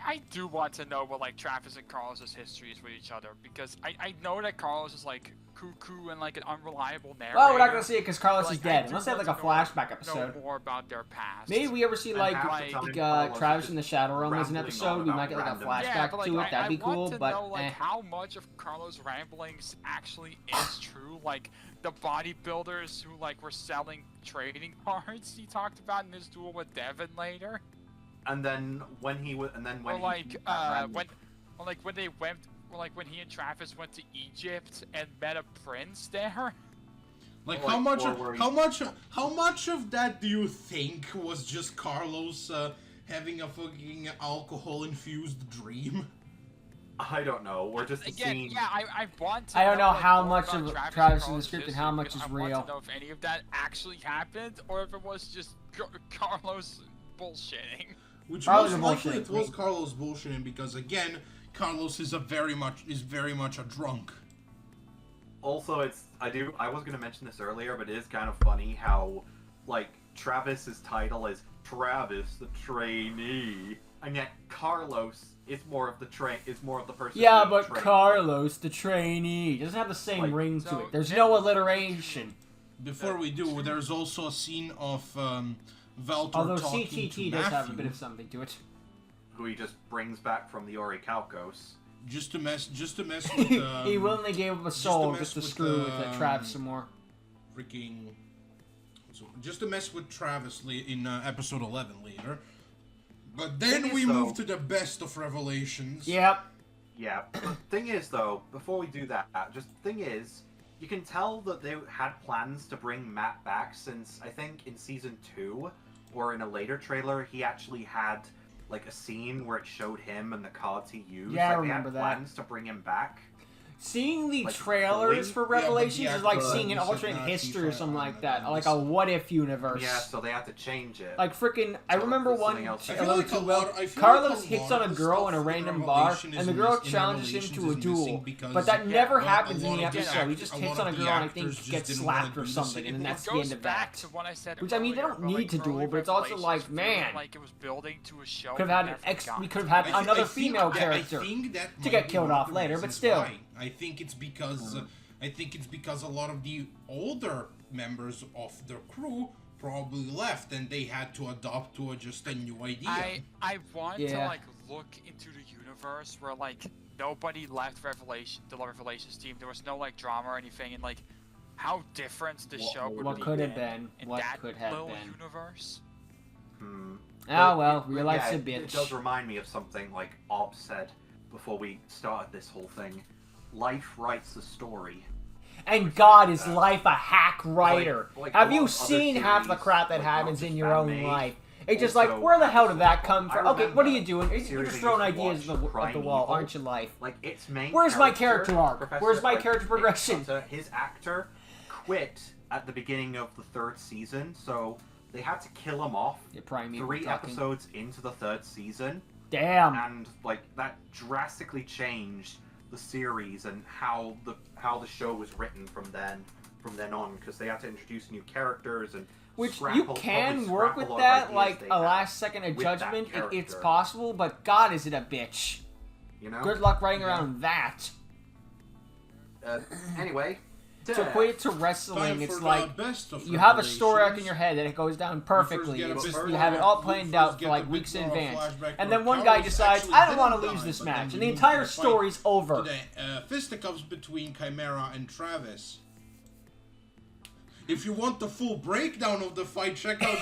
I do want to know what like Travis and Carlos's history is with each other, because I know that Carlos is like cuckoo and like an unreliable narrator. Well, we're not gonna see it because Carlos Like, is dead. I do Unless they have like a want to flashback know episode. more about their past. Maybe we ever see And like, half the time, like Carlos is Travis just in the Shadow Realm as an rambling episode. on We about might get like a random- flashback yeah, but, like, to it. That'd be I want cool. to But know, like, how much of Carlos' ramblings actually is true. Like the bodybuilders who like were selling trading cards he talked about in his duel with Devin later. And then when he was, and then when Or he like ran- when they went, or like when he and Travis went to Egypt and met a prince there. Like Or how much or how much of that do you think was just Carlos having a fucking alcohol infused dream? I don't know. We're just Again, seeing. yeah, I want to I don't know like, how more much about of Travis Travis and in the Carlos' script and history, how much because is I real. want to know if any of that actually happened or if it was just Carlos bullshitting. Which Carlos most likely bullshitting. it was Carlos bullshitting because again, Carlos is very much a drunk. Also, I was gonna mention this earlier, but it is kind of funny how, like, Travis's title is Travis the trainee, and yet Carlos is more of the person. Yeah, being but trained. Carlos, the trainee, doesn't have the same Like, ring to so it. There's then- no alliteration. Before we do, there's also a scene of Valtor Although talking CTT to does Matthew, have a bit of something to it. who he just brings back from the Orichalcos. just to mess with He willingly gave up a soul mess just to with, screw with Travis some more. freaking just to mess with Travis in episode 11 later. But then Thing we is, move though- to the best of Revelations. Yep. Yeah, the thing is, though, before we do that, you can tell that they had plans to bring Matt back since, I think, in Season 2, or in a later trailer, he actually had, like, a scene where it showed him and the cards he used. Yeah, I like, remember they that. had plans to bring him back. Seeing the Like, trailers fully? for Yeah, but Revelations the is like actor seeing an said alternate not history or FIFA something on like it, that. on Like this. a what if universe. Yeah, so they had to change it. Like freaking, I So remember there's one something else. I a feel little like too a well. lot- I feel Carlos like a hits lot on a of girl stuff in a in random bar, Revelation and the is girl in challenges him Revelations to a is missing duel. because But that never a happens lot in the of the episode. He act- just a hits lot on a of the girl and I think actors just gets didn't slapped wanna or do something, this and then anymore. that's It the goes end of back that. to what I said Which, I mean, they earlier, don't but, need like, to duel, early but it's also Revelations like, feeling man. like it was building to a show Could we have had never an we got. could have had another I think female that- character. I think that to might get be killed one off of the later, but reasons still. why. I think it's because a lot of the older members of the crew probably left and they had to adopt to just a new idea. I want to Yeah. like look into the universe where like nobody left the Revelations team. There was no like drama or anything, and like how different the show would What be could have been? in What that could have little been? universe. Hmm. Ah But well, it- real life's yeah, a It bitch. does remind me of something like Ob said before we started this whole thing. Life writes the story. And God, is life a hack writer? like Have a you lot of other seen half the series, crap that like, happens not in just your own anime, life? It's just Also, like, where the hell did that I come from? Okay, what are you doing? You're series just I throwing used to ideas at watch, the wall, Primeval. aren't you, life? Like, its main Where's my character arc? Professor, Where's my like, character Nick progression? Sutter, his actor quit at the beginning of the 3rd season, so they had to kill him off You're probably 3 episodes into the 3rd season. Damn. And like that drastically changed the series and how the show was written from then on, because they had to introduce new characters and Which scrap you probably can scrap work a with lot of that, ideas like they a had last second of with that judgment. It's character. possible, but God, is it a bitch? You know. Good luck writing around that. Anyway, To equate it to wrestling, Time it's for like the best of you have a story arc in Revelations. your head that it goes down You perfectly. first get a It's bit just, more- you have it all you planned first out for get like a bit weeks in more of a advance. flashback And where then one guy Carlos decides, actually I don't want to didn't lose die, this but then match. you And the move entire to the fight story's over. to the fisticuffs between Chimera and Travis. If you want the full breakdown of the fight, check out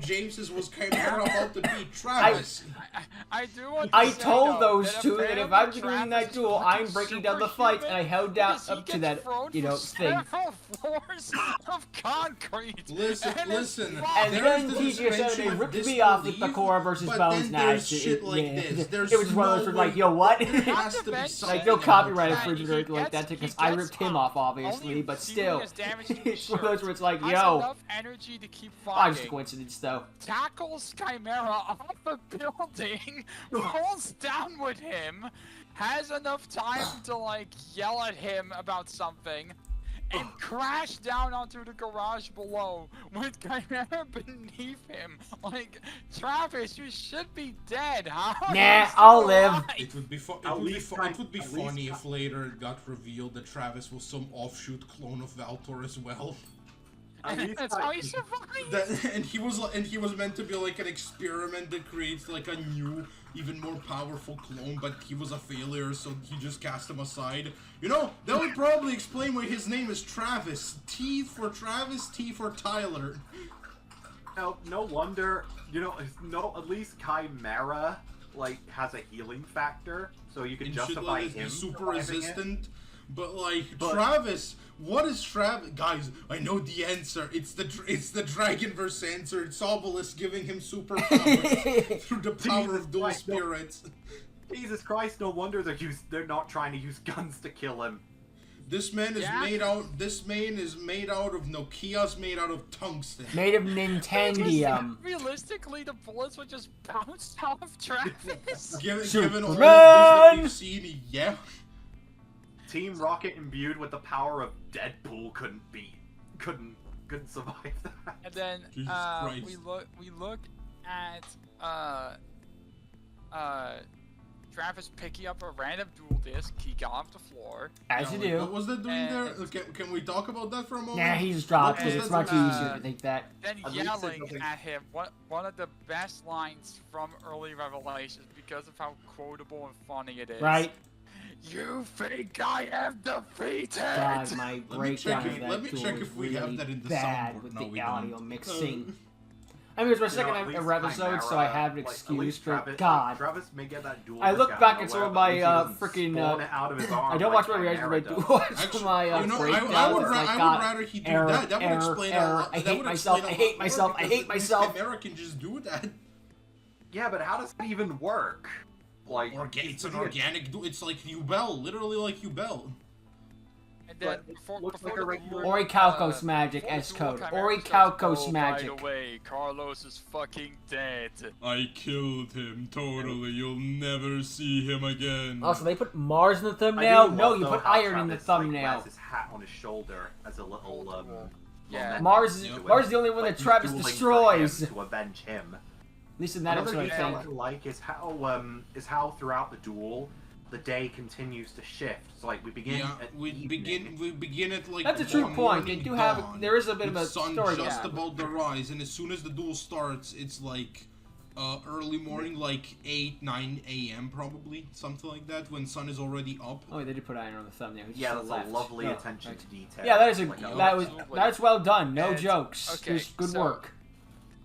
James's was Chimera about to beat Travis. I do want to I say, told though, those that two that if apparently I'm doing that Travis is duel, fucking I'm breaking down the fight, and I held down because he up to gets that, thrown you know, from thing. several floors of concrete. Listen, and listen. And There's then the TJ said suspension they of ripped me off with disbelief, Bakura versus but Bones then match. there's shit like this. There's It was one of those no where like, way- yo, what? There has to be Like, something Like, no about copyright that. infringement like that because I ripped him off, obviously, but still. It's one of those where it's like, has yo. enough energy to keep Oh, fighting. just a coincidence, though. Tackles Chimera off a building, falls down with him, has enough time to like yell at him about something, and crash down onto the garage below with Chimera beneath him. Like, Travis, you should be dead. How are you Nah, still I'll live. alive? It would be At funny least- if later it got revealed that Travis was some offshoot clone of Valtor as well. That's how he survived. And he was meant to be like an experiment that creates like a new, even more powerful clone, but he was a failure, so he just cast him aside. You know, that would probably explain why his name is Travis. T for Travis, T for Tyler. No wonder, you know, at least Chimera, like, has a healing factor, so you can And shit justify like this, him he's super surviving it. resistant. But like But- Travis, what is Travis? Guys, I know the answer. It's the Dragonverse answer. It's Obelisk giving him superpowers through the power of dual Christ, no. spirits. Jesus Christ, no wonder they're not trying to use guns to kill him. This man is Yeah. made out. This man is made out of Nokia's made out of tungsten. Made of Nintendium. Realistically, the bullets would just bounce off Travis. Given all of this Superman! that we've seen, yeah. Team Rocket imbued with the power of Deadpool couldn't survive that. And then Jesus Christ. we look at Travis picking up a random dual disc. He got off the floor. As you What do. was that doing And- there? Can we talk about that for a moment? Nah, he just dropped What it. was It's that much doing? easier to think that. Then At least it yelling doesn't- at him. One of the best lines from early Revelations because of how quotable and funny it is. Right? You think I am defeated? God, my Let me breakdown check of if- that let me duel check was if we have really that in the bad soundboard. with No, the we audio don't. mixing. I mean, it was my You know, second at least ever episode, so I Chimera, have an like, at excuse, least but Travis, God. Travis may get that duel I look disc out back of at some nowhere, of but my, at least he doesn't freaking, spawn it out of his arm I don't like watch my reaction, Chimera but I do does. watch Actually, my you know, breakdowns. I would It's like, God, rather he do error, that. That would error, explain error. a lot. I that hate would myself, explain I a hate lot myself, more I because hate it means myself. Chimera can just do that. Yeah, but how does that even work? Like, It's an organic. It's like Ubel, literally like Ubel. And then But it before looks like the a regular- duel, Orichalcos magic before the S duel, code. Chimera says, Orichalcos "Oh, magic. By the way, Carlos is fucking dead. I killed him totally. You'll never see him again. Also, they put Mars in the I do thumbnail? love, No, you though, put how iron in the Travis, like, thumbnail. wears his hat on his shoulder as a little, Yeah. moment Mars is Yep. Mars is the only one like, that he's Travis dueling for destroys. him At to avenge him. least in that Another episode, I detail think. I like is how throughout the duel the day continues to shift. So like we begin Yeah, at we evening. begin at like. That's a true the point. They morning do have. dawn, There is a bit of with a sun story. just Yeah. about to rise, and as soon as the duel starts, it's like early morning, like 8-9 a.m. probably, something like that, when sun is already up. Oh, they did put iron on the thumbnail. It's Yeah, just that's left. a lovely Oh, attention right. to detail. Yeah, that is a Like, I that love was Absolutely. that's well done. No And- jokes. okay, Just good so- work.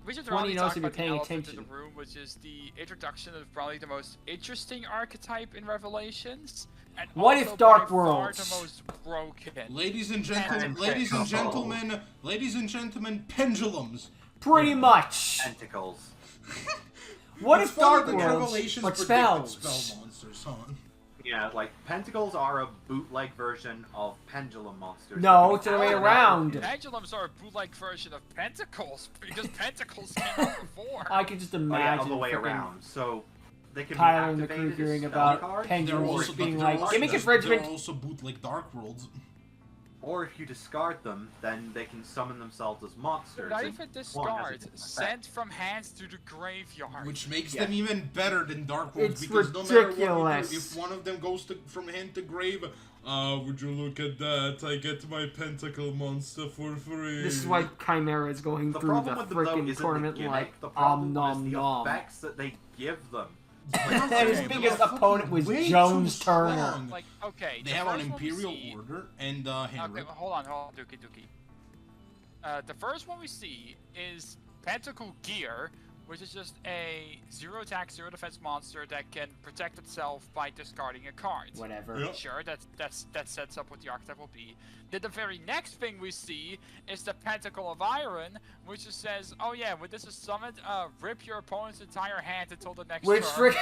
We should 20 probably knows talk if you're about the paying elephant in attention. the room, which is the introduction of probably the most interesting archetype in Revelations. And What also if Dark by far Worlds? the most broken. Ladies and gentlemen, And ladies and petrol. gentlemen, ladies and gentlemen, pendulums. Pretty much. Tentacles. What It's if funny Dark the Worlds Revelations but predicted spells? spell monsters, huh? Yeah, like, pentacles are a bootleg version of pendulum monsters. No, that it's the can way be around. Pendulums are a bootleg version of pentacles because pentacles came out before. I could just Oh, yeah, imagine other way frickin' around. So they can Tyler be and the activated crew as hearing spell about cards, pendulums or, being They're like, also- gimmick There infringement. are also bootleg Dark Worlds. or if you discard them, then they can summon themselves as monsters. Not and even one has a discard. different Sent effect. from hands to the graveyard. Which makes Yeah. them even better than Dark Worlds, It's because no matter what you ridiculous. do, if one of them goes from hand to grave, would you look at that? I get my pentacle monster for free. This is why Chimera is going The through the problem with them, though, frickin' isn't tournament the gimmick. like, The problem nom is the nom. effects that they give them. And his Okay, biggest but opponent was way too Jones Turner. strong. Like, okay, They the have an first one we Imperial see- Order and Henry. Okay, hold on, Duki. The first one we see is Pentacle Gear, which is just a 0 attack, 0 defense monster that can protect itself by discarding a card. Whatever. Yeah. Sure, that sets up what the archetype will be. Then the very next thing we see is the Pentacle of Iron, which just says, oh yeah, when this is summoned, rip your opponent's entire hand until the next Which turn.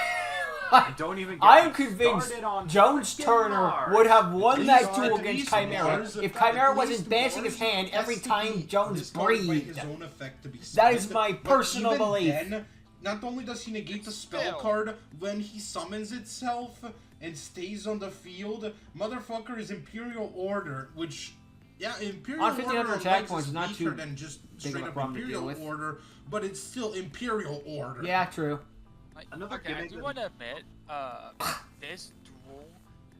And don't even get I'm me convinced started on Jones frickin' Turner Mars. would have won that At duel least against Chimera Mars- if at Chimera least wasn't bashing his Mars hand has every to time be Jones discarded by breathed. his own effect to be That is summoned, my but personal even belief. Then, not only does he negate the spell Still. card when he summons itself and stays on the field, motherfucker is Imperial Order, which, yeah, Imperial On 1500 Order attack is points is not weaker too than just big of a straight up problem to deal Imperial with. Order, but it's still Imperial Order. Yeah, true. Like, Another okay, I gimmick do that- want to admit, this duel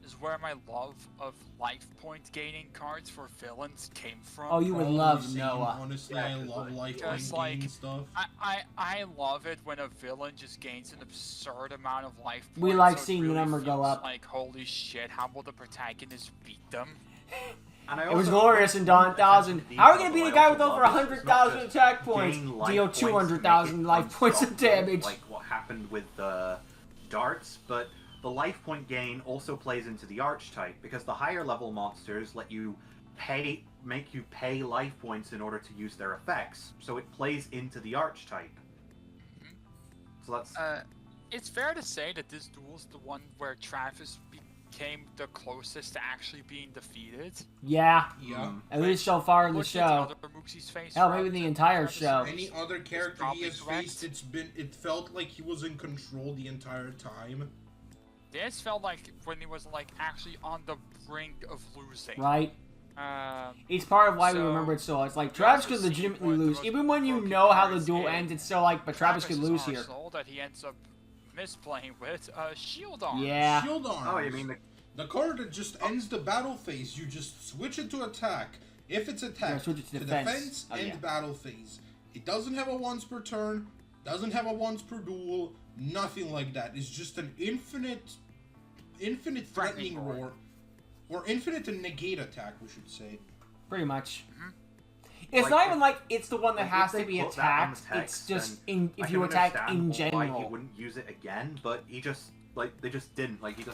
is where my love of life point gaining cards for villains came from. Oh, you would Probably love same. Noah. Honestly, Yeah, I 'cause, love like, life just, like, gain stuff. I love it when a villain just gains an absurd amount of life points. We like so it seeing the really number go feels up. Like, holy shit, how will the protagonist beat them? And I It was also- glorious in Dawn 1000. How are we gonna beat a guy with over 100,000 100,000 attack points? Deal 200,000 life points of damage. Like what happened with the darts, but the life point gain also plays into the archetype because the higher level monsters let you make you pay life points in order to use their effects. So it plays into the archetype. So that's It's fair to say that this duel's the one where Travis became the closest to actually being defeated. Yeah, Yeah. at least so far in the Look at show. other Mooksie's face Hell, throughout maybe the entire Travis' show. face. Any other character he probably has correct. faced, it felt like he was in control the entire time. This felt like when he was like actually on the brink of losing. Right? Um, It's part of why we So, remember it so. It's like Travis also could see legitimately what the lose, most even when you broken know how the cards duel is. ends. It's still like, but Travis could lose here. Arsenal that he ends up misplaying with shield arms. Yeah. Shield arms. oh, you mean the card that just ends the battle phase. You just switch it to attack. If it's attack, switch it to to defense. Oh, and yeah. battle phase. It doesn't have a once per turn. Doesn't have a once per duel. Nothing like that. It's just an infinite threatening Threatening roar. roar, or infinite to negate attack. We should say. Pretty much. Mm-hmm. It's Like, not if- even like it's the one that like, has if to they be put that on the attacked. It's text, just then in I if can you attack understand in why general. he wouldn't use it again, but he just they just didn't. Like he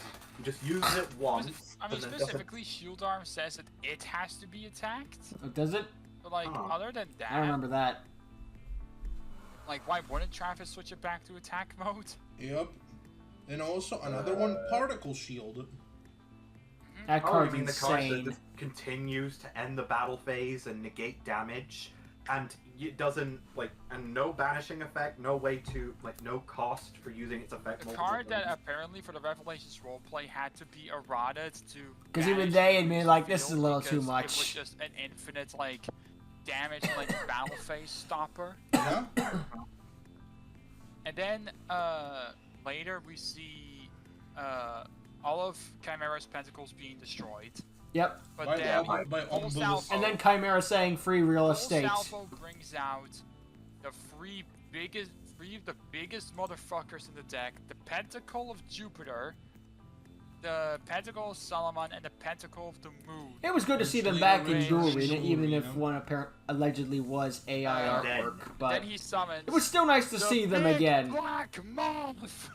just used it once. I mean, and then specifically, shield arm says that it has to be attacked. Oh, does it? But like, Huh. other than that, I don't remember that. like, why wouldn't Travis switch it back to attack mode? Yep. And also another one, particle shield. That Oh, card's you mean the card that insane. just continues to end the battle phase and negate damage, and it doesn't and no banishing effect, no way to no cost for using its effect. The multiple card that times. apparently for the Revelations roleplay had to be eroded to. Because even banish they the admit, use like, of this is a field little too because much. It was just an infinite damage battle phase stopper. Yeah. And then later we see all of Chimera's pentacles being destroyed. Yep. But By then by Full Obelisk. Salvo, And then Chimera saying free real Full estate. Salvo brings out the three of the biggest motherfuckers in the deck: the Pentacle of Jupiter, the Pentacle of Solomon and the Pentacle of the Moon. It was good to see them Which back later in jewelry, changed even if jewelry, one allegedly was AI Then- artwork. But Then he summons. it was still nice to the see them big again. Black Moth.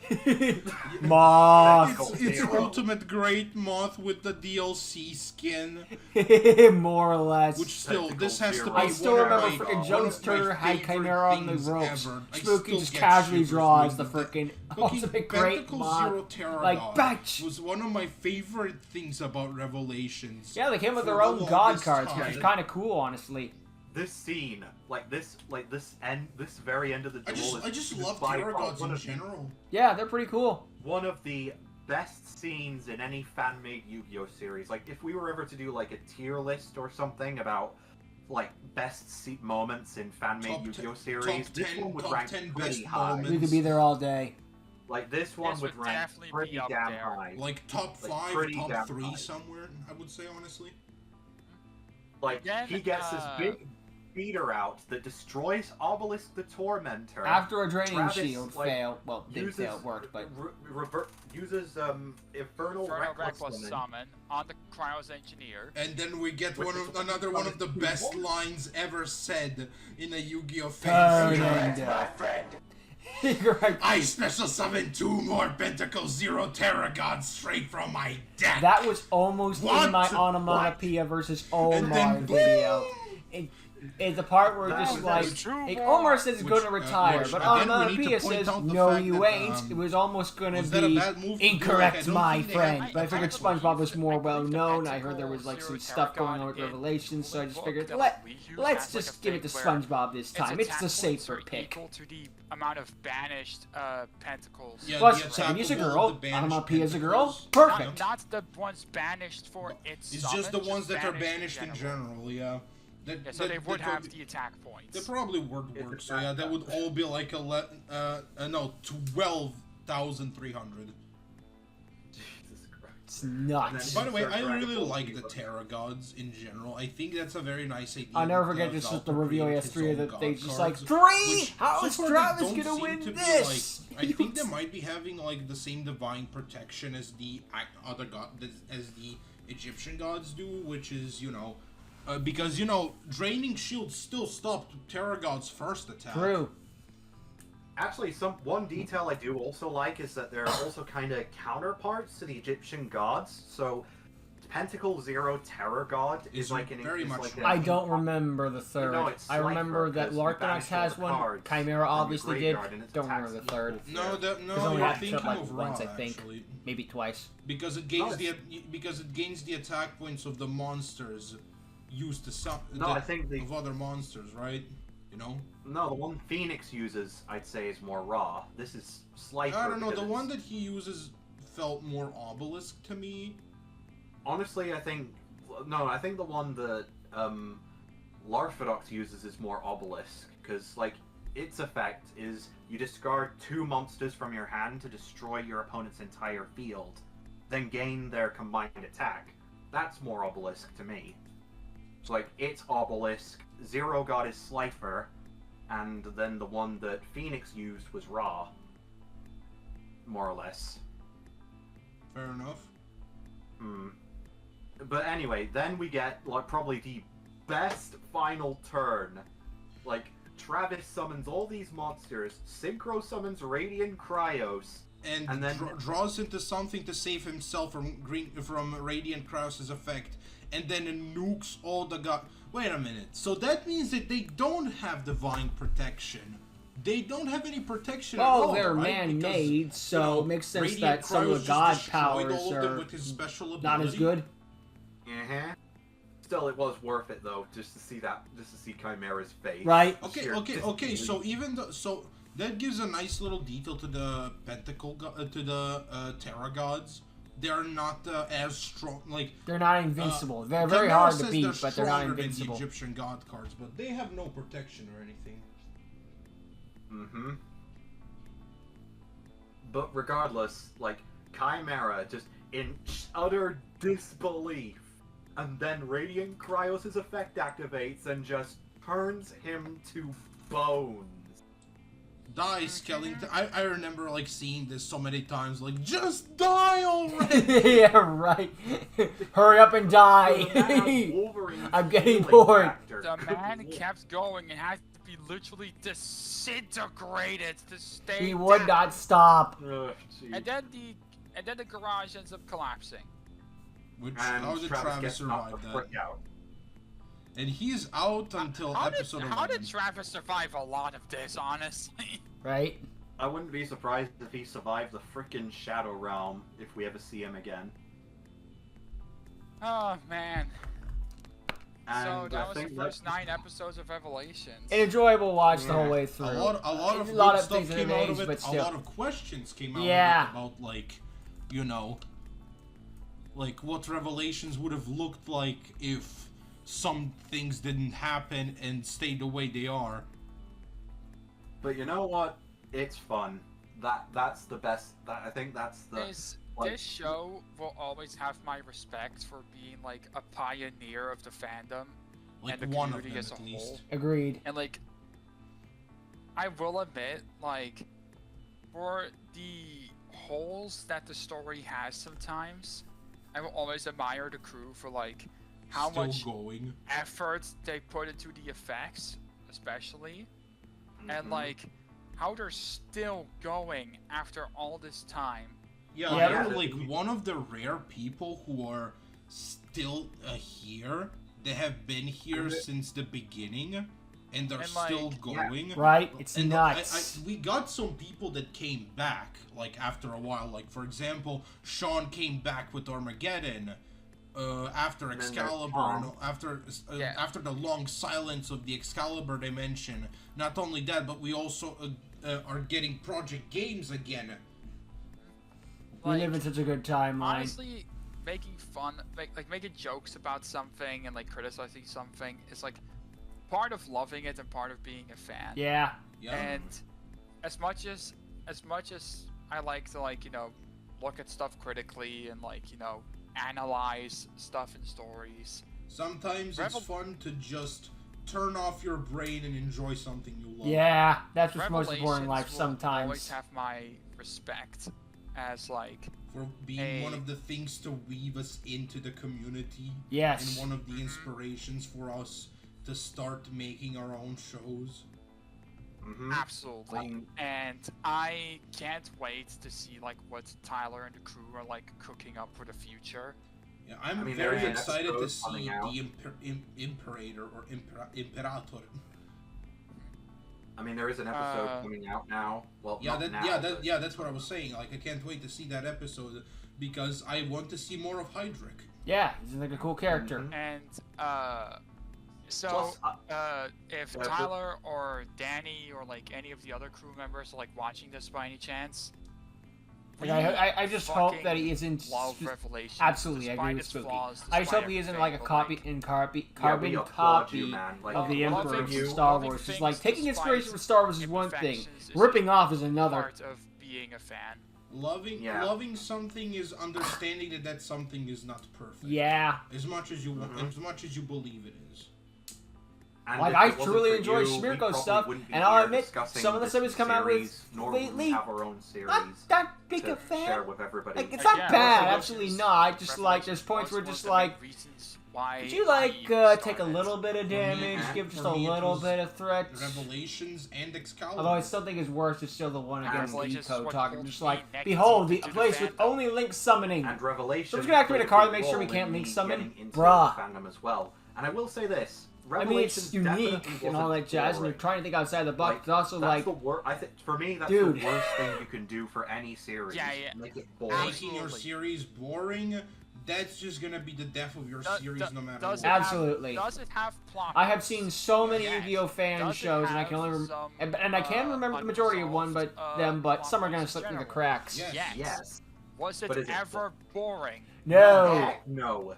Moth. It's ultimate great moth with the DLC skin, More or less. which still Tentacle this has to be Zero. I one still of remember my- freaking one Jones of my Turner had favorite Chimera on the things ropes. ever. I Spooky still just get casually shivers draws the when the- freaking Cookie ultimate great Pentacle mod. Zero Terror Like, God batch! was one of my favorite things about Revelations. Yeah, they came with for their the own god longest cards, time. which is kind of cool, honestly. This scene, this very end of the duel I just love by Terror far Gods one in of the- general. Yeah, they're pretty cool. One of the best scenes in any fan-made Yu-Gi-Oh series. Like, if we were ever to do like a tier list or something about like best moments in fan-made Top Yu-Gi-Oh top series, this 10 one would top rank 10 pretty best high. moments. We could be there all day. Like this one This would would rank definitely pretty be up damn there. high. Like top Like, 5, pretty top damn 3 high. somewhere, I would say, honestly. Like Again, he gets this big beater out that destroys Obelisk the Tormentor. After a draining Travis, shield like, failed, well, didn't fail, it worked, but uses Infernal Infernal Reckless Reckless Summon. Summon on the Cryos Engineer. And then we get Which is another one of the one. best lines ever said in a Yu-Gi-Oh Turn fan. and Right. I special summon 2 more Pentacle Zero Terror Gods straight from my deck. That was almost What? in my onomatopoeia versus Omar And then video. It's the part where That just was like, true. like Omar says he's Which, going to retire, which, but again, we need to onomatopoeia point says, out the no fact you that, ain't. It was almost going to was that a be bad move to do? incorrect, I don't my think they friend. had- But I figured I SpongeBob was more believe well the known. I Pentacle heard there was like Zero some Terror stuff going on God with in Revelations, so I just book figured that let's we use let's has, like, just a give it to thing where SpongeBob this time. It's attack the points safer are pick. equal to the amount of banished pentacles. Yeah, Plus, the Sammy's a attackable, girl. the banished Onomatopoeia is a girl. Pentacles. Perfect. Not the ones banished for its It's just the summon, ones that are banished banished in general, yeah. Yeah, so they would have the attack They points. probably would work, so yeah, that would all be like 12,300. Jesus Christ. It's nuts. By the way, Start I really dragging like the people. Terror Gods in general. I think that's a very nice idea. I'll never that, forget just Valkyrie the reveal created yesterday his own that they God just cards, like, 3! which How so is far they Travis don't gonna seem win to be, this? like, I think they might be having like the same divine protection as the other god, as the Egyptian gods do, which is, you know, because, you know, draining shields still stopped Terror God's first attack. True. Actually, one detail I do also like is that there are also kind of counterparts to the Egyptian gods. So, Pentacle Zero Terror God is Is like an very is much like right. I don't remember the third. No, it's I remember Slifer, that 'cause you Larkanox banish all has the one. cards Chimera from your obviously did. graveyard and its Don't remember attacks the third. equal No, fair. only you're had thinking like of once, Ra, I think. actually. Maybe twice. Because it gains No, because it gains the attack points of the monsters used to No, I think the of other monsters, right? You know? no, the one Phoenix uses, I'd say, is more raw. This is Slifer. I don't know, because the it's- one that he uses felt more obelisk to me. Honestly, I think the one that Larphadox uses is more obelisk, because like its effect is you discard 2 monsters from your hand to destroy your opponent's entire field, then gain their combined attack. That's more obelisk to me. So like it's obelisk, Zero God is Slifer, and then the one that Phoenix used was Ra. More or less. Fair enough. But anyway, then we get like probably the best final turn. Like Travis summons all these monsters, Synchro summons Radiant Cryos, And then draws into something to save himself from Radiant Krause's effect, and then nukes all the god. Wait a minute. So that means that they don't have divine protection. They don't have any protection at all. Oh, they're right? man-made, Because, so you know, it makes sense Radiant that some of Cryos the just god destroyed powers all of them are with his special not as ability. good. Still, it was worth it though, just to see Chimera's face. Right. Okay, Sheer okay. disbelief. So even so that gives a nice little detail to the to the Terra gods. They're not as strong. Like They're not invincible. they're Chimera very hard to says beat, but they're not stronger than invincible. the Egyptian god cards, but they have no protection or anything. But regardless, like Chimera just in utter disbelief, and then Radiant Cryos' effect activates and just turns him to bones. Die, skeleton. I remember like seeing this so many times. Like, just die already. Yeah, right. Hurry up and die. I'm getting bored. The man kept going and had to be literally disintegrated to stay He would down. not stop. And then the garage ends up collapsing. Which And how did Travis Travis gets knocked survive the that? frick out. And he's out until episode 11. How did Travis survive a lot of this, honestly? Right? I wouldn't be surprised if he survived the frickin' Shadow Realm if we ever see him again. Oh, man. And So that I was the think first that- 9 episodes of Revelations. An enjoyable watch the whole way through. A lot of A lot good of stuff things came out of amazing, it. but A still. lot of questions came out Yeah. of it about, like, you know, like what Revelations would have looked like if some things didn't happen and stayed the way they are. But you know what? It's fun. That's the best. I think that's the. This show will always have my respect for being like a pioneer of the fandom Like and the one of community them as a at whole. least. Agreed. And like, I will admit, like, for the holes that the story has sometimes, I will always admire the crew for like how Still much going. effort they put into the effects, especially, and Mhm. like how they're still going after all this time. Yeah, Yeah. they're like one of the rare people who are still here. They have been here since the beginning, and they're And, still like, going. Right? It's And nuts. we got some people that came back, like after a while. Like for example, Sean came back with Armageddon. After And then Excalibur, there's after the long silence of the Excalibur dimension. Not only that, but we also are getting Project Games again. We live in such a good timeline. Honestly, making fun, making jokes about something and like criticizing something is like part of loving it and part of being a fan. Yeah. Yeah. And as much as I like to like, you know, look at stuff critically and like, you know, analyze stuff in stories. Sometimes it's fun to just turn off your brain and enjoy something you love. Yeah. That's what's most Revelations important in life will sometimes. always have my respect as like For being one of the things to weave us into the community. Yes. And one of the inspirations for us to start making our own shows. Mhm. absolutely. And I can't wait to see like what Tyler and the crew are like cooking up for the future. Yeah, I'm I mean, there very is an excited to episode see coming out. the Imperator or Imperator. I mean, there is an episode coming out now. Well, Yeah, not now, but- that's what I was saying. Like, I can't wait to see that episode because I want to see more of Hydric. Yeah, he's like a cool character. Mhm. And so Plus, if yeah, Tyler or Danny or like any of the other crew members are like watching this by any chance, Like, I just hope that he isn't. love Revelations. Absolutely, I despite agree with its Spooky. flaws, I just hope despite he isn't everything, like a but, copy like, in we carbon applaud copy you, man. Like, of the loving- Emperor from you- Star loving Wars. Just things like taking despite inspiration from Star Wars is one thing, imperfections is ripping like off is another. part of being a fan. Loving something is understanding that that something is not perfect. Yeah. As much as you Mhm. as much as you believe it is. And Like, if I it wasn't truly for enjoy you, we Smirko probably stuff, wouldn't be and I'll here admit, discussing some of the this stuff he's come out with series, nor would we lately, have our own series not big to a fan. share with everybody. Like, it's not Yeah, bad, Revelations- absolutely not. Just like there's points where Revelations just was one of like, the main reasons why could you I like even take a started. little bit of damage, give just for a me it little was bit of threats. Revelations and Excalibur. Although I still think it's worse to still the one And against Revelations is Eco what talking, pulled just me like, next behold, the into the place with fandom. only Link summoning. And Revelation. So we're gonna activate a card to make sure we can't link summon? Bruh. Fandom as well. And I will say this. I mean, it's Revelations unique definitely and all that wasn't jazz, and you're boring. trying to think outside the box, but also that's like, the I think for me, that's Dude. the worst thing you can do for any series. Yeah, yeah. Make it boring. Making your Absolutely. series boring, that's just gonna be the death of your series no matter does what. it have- Absolutely. Does it have plot? I have seen so many Yes. Yu-Gi-Oh fan Does it shows, and I have can only some, and I can remember the majority of one, but unresolved, but some are plot gonna points slip in through the general? cracks. Yes. Yes. Yes. Was it But is it ever boring? No. Heck no.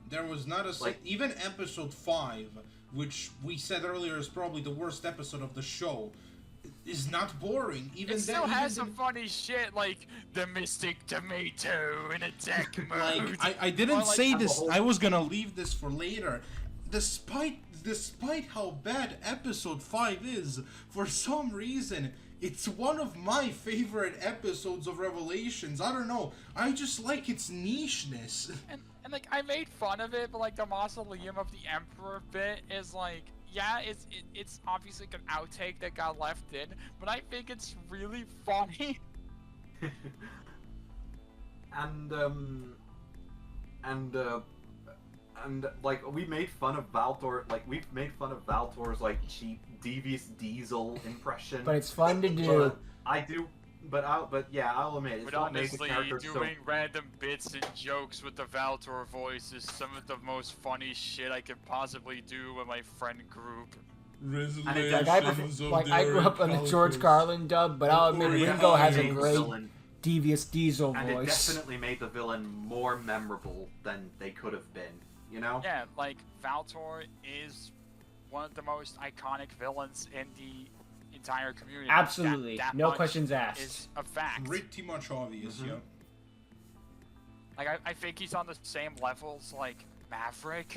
There was not a even episode 5, which we said earlier is probably the worst episode of the show, is not boring. Even It still then, has some funny shit like the Mystic Tomato in attack mode. like I didn't Or, like, say the this. whole- I was gonna leave this for later. Despite how bad episode 5 is, for some reason It's one of my favorite episodes of Revelations. I don't know. I just like its nicheness. And like, I made fun of it, but like, the Mausoleum of the Emperor bit is like, yeah, it's obviously an outtake that got left in, but I think it's really funny. And like we made fun of Valtor, like we've made fun of Valtor's like cheap devious diesel impression. But it's fun to do. I'll admit, it's But what made the honestly, character so. doing random bits and jokes with the Valtor voice is some of the most funny shit I could possibly do with my friend group. I grew up on the George Carlin dub, but I'll admit Ringo has a great devious diesel And it voice. definitely made the villain more memorable than they could have been, you know? Yeah, like, Valtor is one of the most iconic villains in the entire community. Absolutely. That No much questions asked. is a fact. Pretty much obvious, yeah. Like, I think he's on the same levels, like, Maverick.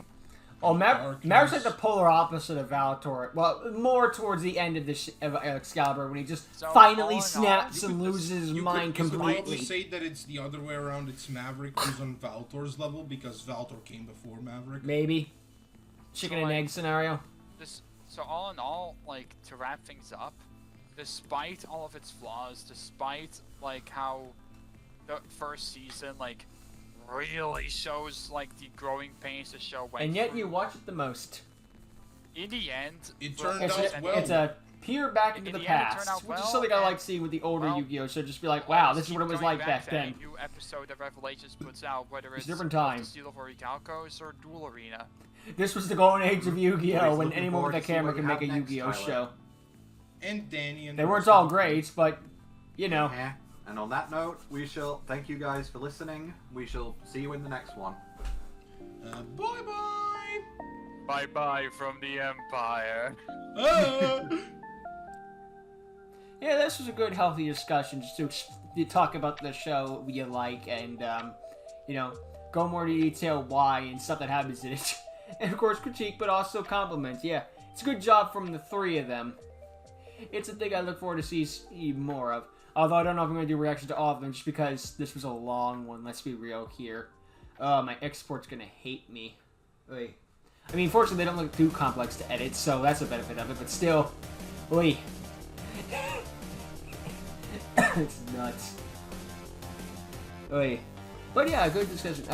Oh, Maverick's like the polar opposite of Valtor. Well, more towards the end of of Excalibur, when he just So, all finally in all, snaps and loses his mind You could probably completely. say that it's the other way around. It's Maverick who's on Valtor's level because Valtor came before Maverick. Maybe. Chicken So, and like, egg scenario. So all in all, like, to wrap things up, despite all of its flaws, despite, like, how the first season, like, really shows, like, the growing pains the show went And yet through, you watch it the most. in the end, It for- turned It's out a, well. it's a peer back into In the the end, it turned past, out which is well, something I like and- seeing with the older well, Yu-Gi-Oh! So just be like, wow, this is keep what it was going like back to then. any new episode that Revelations puts out, whether it's a different time. The Steel of Orichalcos or Duel Arena. This was the golden age of Yu-Gi-Oh! Always When looking anyone with forward a to see camera what can you make a have next, Yu-Gi-Oh! Tyler. show. And Danny and They weren't all great, but, you know. Yeah. And on that note, we shall thank you guys for listening. We shall see you in the next one. Bye-bye! Bye-bye from the Empire. Yeah, this was a good, healthy discussion just to talk about the show you like and, you know, go more into detail why and stuff that happens in it. And, of course, critique, but also compliments. Yeah, it's a good job from the three of them. It's a thing I look forward to see more of. Although I don't know if I'm going to do reactions to all of them just because this was a long one, let's be real here. My export's going to hate me. Oy. I mean, fortunately, they don't look too complex to edit, so that's a benefit of it, but still. Oy. It's nuts. Oy. But yeah, good discussion.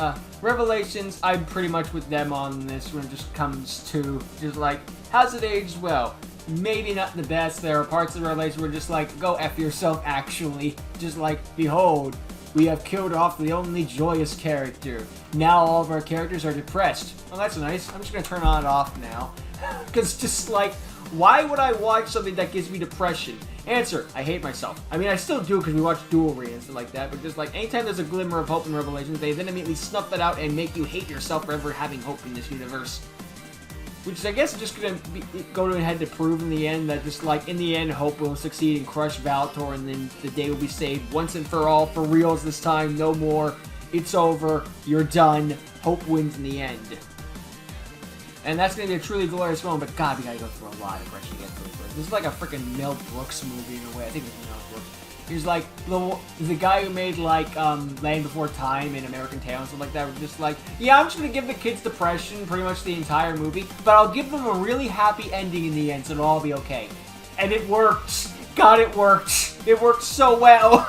Revelations, I'm pretty much with them on this when it just comes to just like, how's it aged well? Maybe not the best. There are parts of Revelation where just like, go F yourself actually. Just like, behold, we have killed off the only joyous character. Now all of our characters are depressed. Well, that's nice. I'm just gonna turn on and off now. Because just like, why would I watch something that gives me depression? Answer, I hate myself. I mean, I still do because we watch Duel Arena and stuff like that, but just like, anytime there's a glimmer of hope in Revelations, they then immediately snuff that out and make you hate yourself for ever having hope in this universe. Which is, I guess, just gonna go ahead to prove in the end that just like, in the end, hope will succeed and crush Valtor and then the day will be saved once and for all, for reals this time, no more. It's over, you're done, hope wins in the end. And that's going to be a truly glorious moment, but God, we gotta go through a lot of depression to get through it. This is like a freaking Mel Brooks movie in a way. I think it's Mel Brooks. He's like, the guy who made like, Land Before Time and American Tail and stuff like that, was just like, yeah, I'm just going to give the kids depression pretty much the entire movie, but I'll give them a really happy ending in the end so it'll all be okay. And it worked. God, it worked. It worked so well.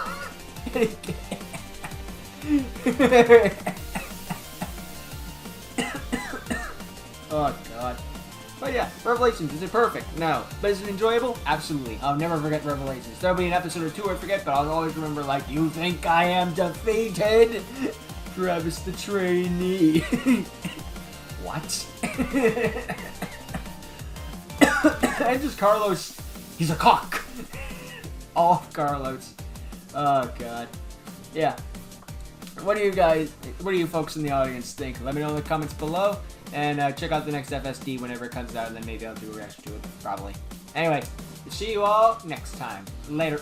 Oh, God. But yeah, Revelations, is it perfect? No. But is it enjoyable? Absolutely. I'll never forget Revelations. There'll be an episode or two I forget, but I'll always remember, like, you think I am defeated? Travis the trainee. What? And just Carlos, he's a cock. All Carlos. Oh, God. Yeah. What do you folks in the audience think? Let me know in the comments below. And check out the next F.S.D. whenever it comes out, and then maybe I'll do a reaction to it, probably. Anyway, see you all next time. Later.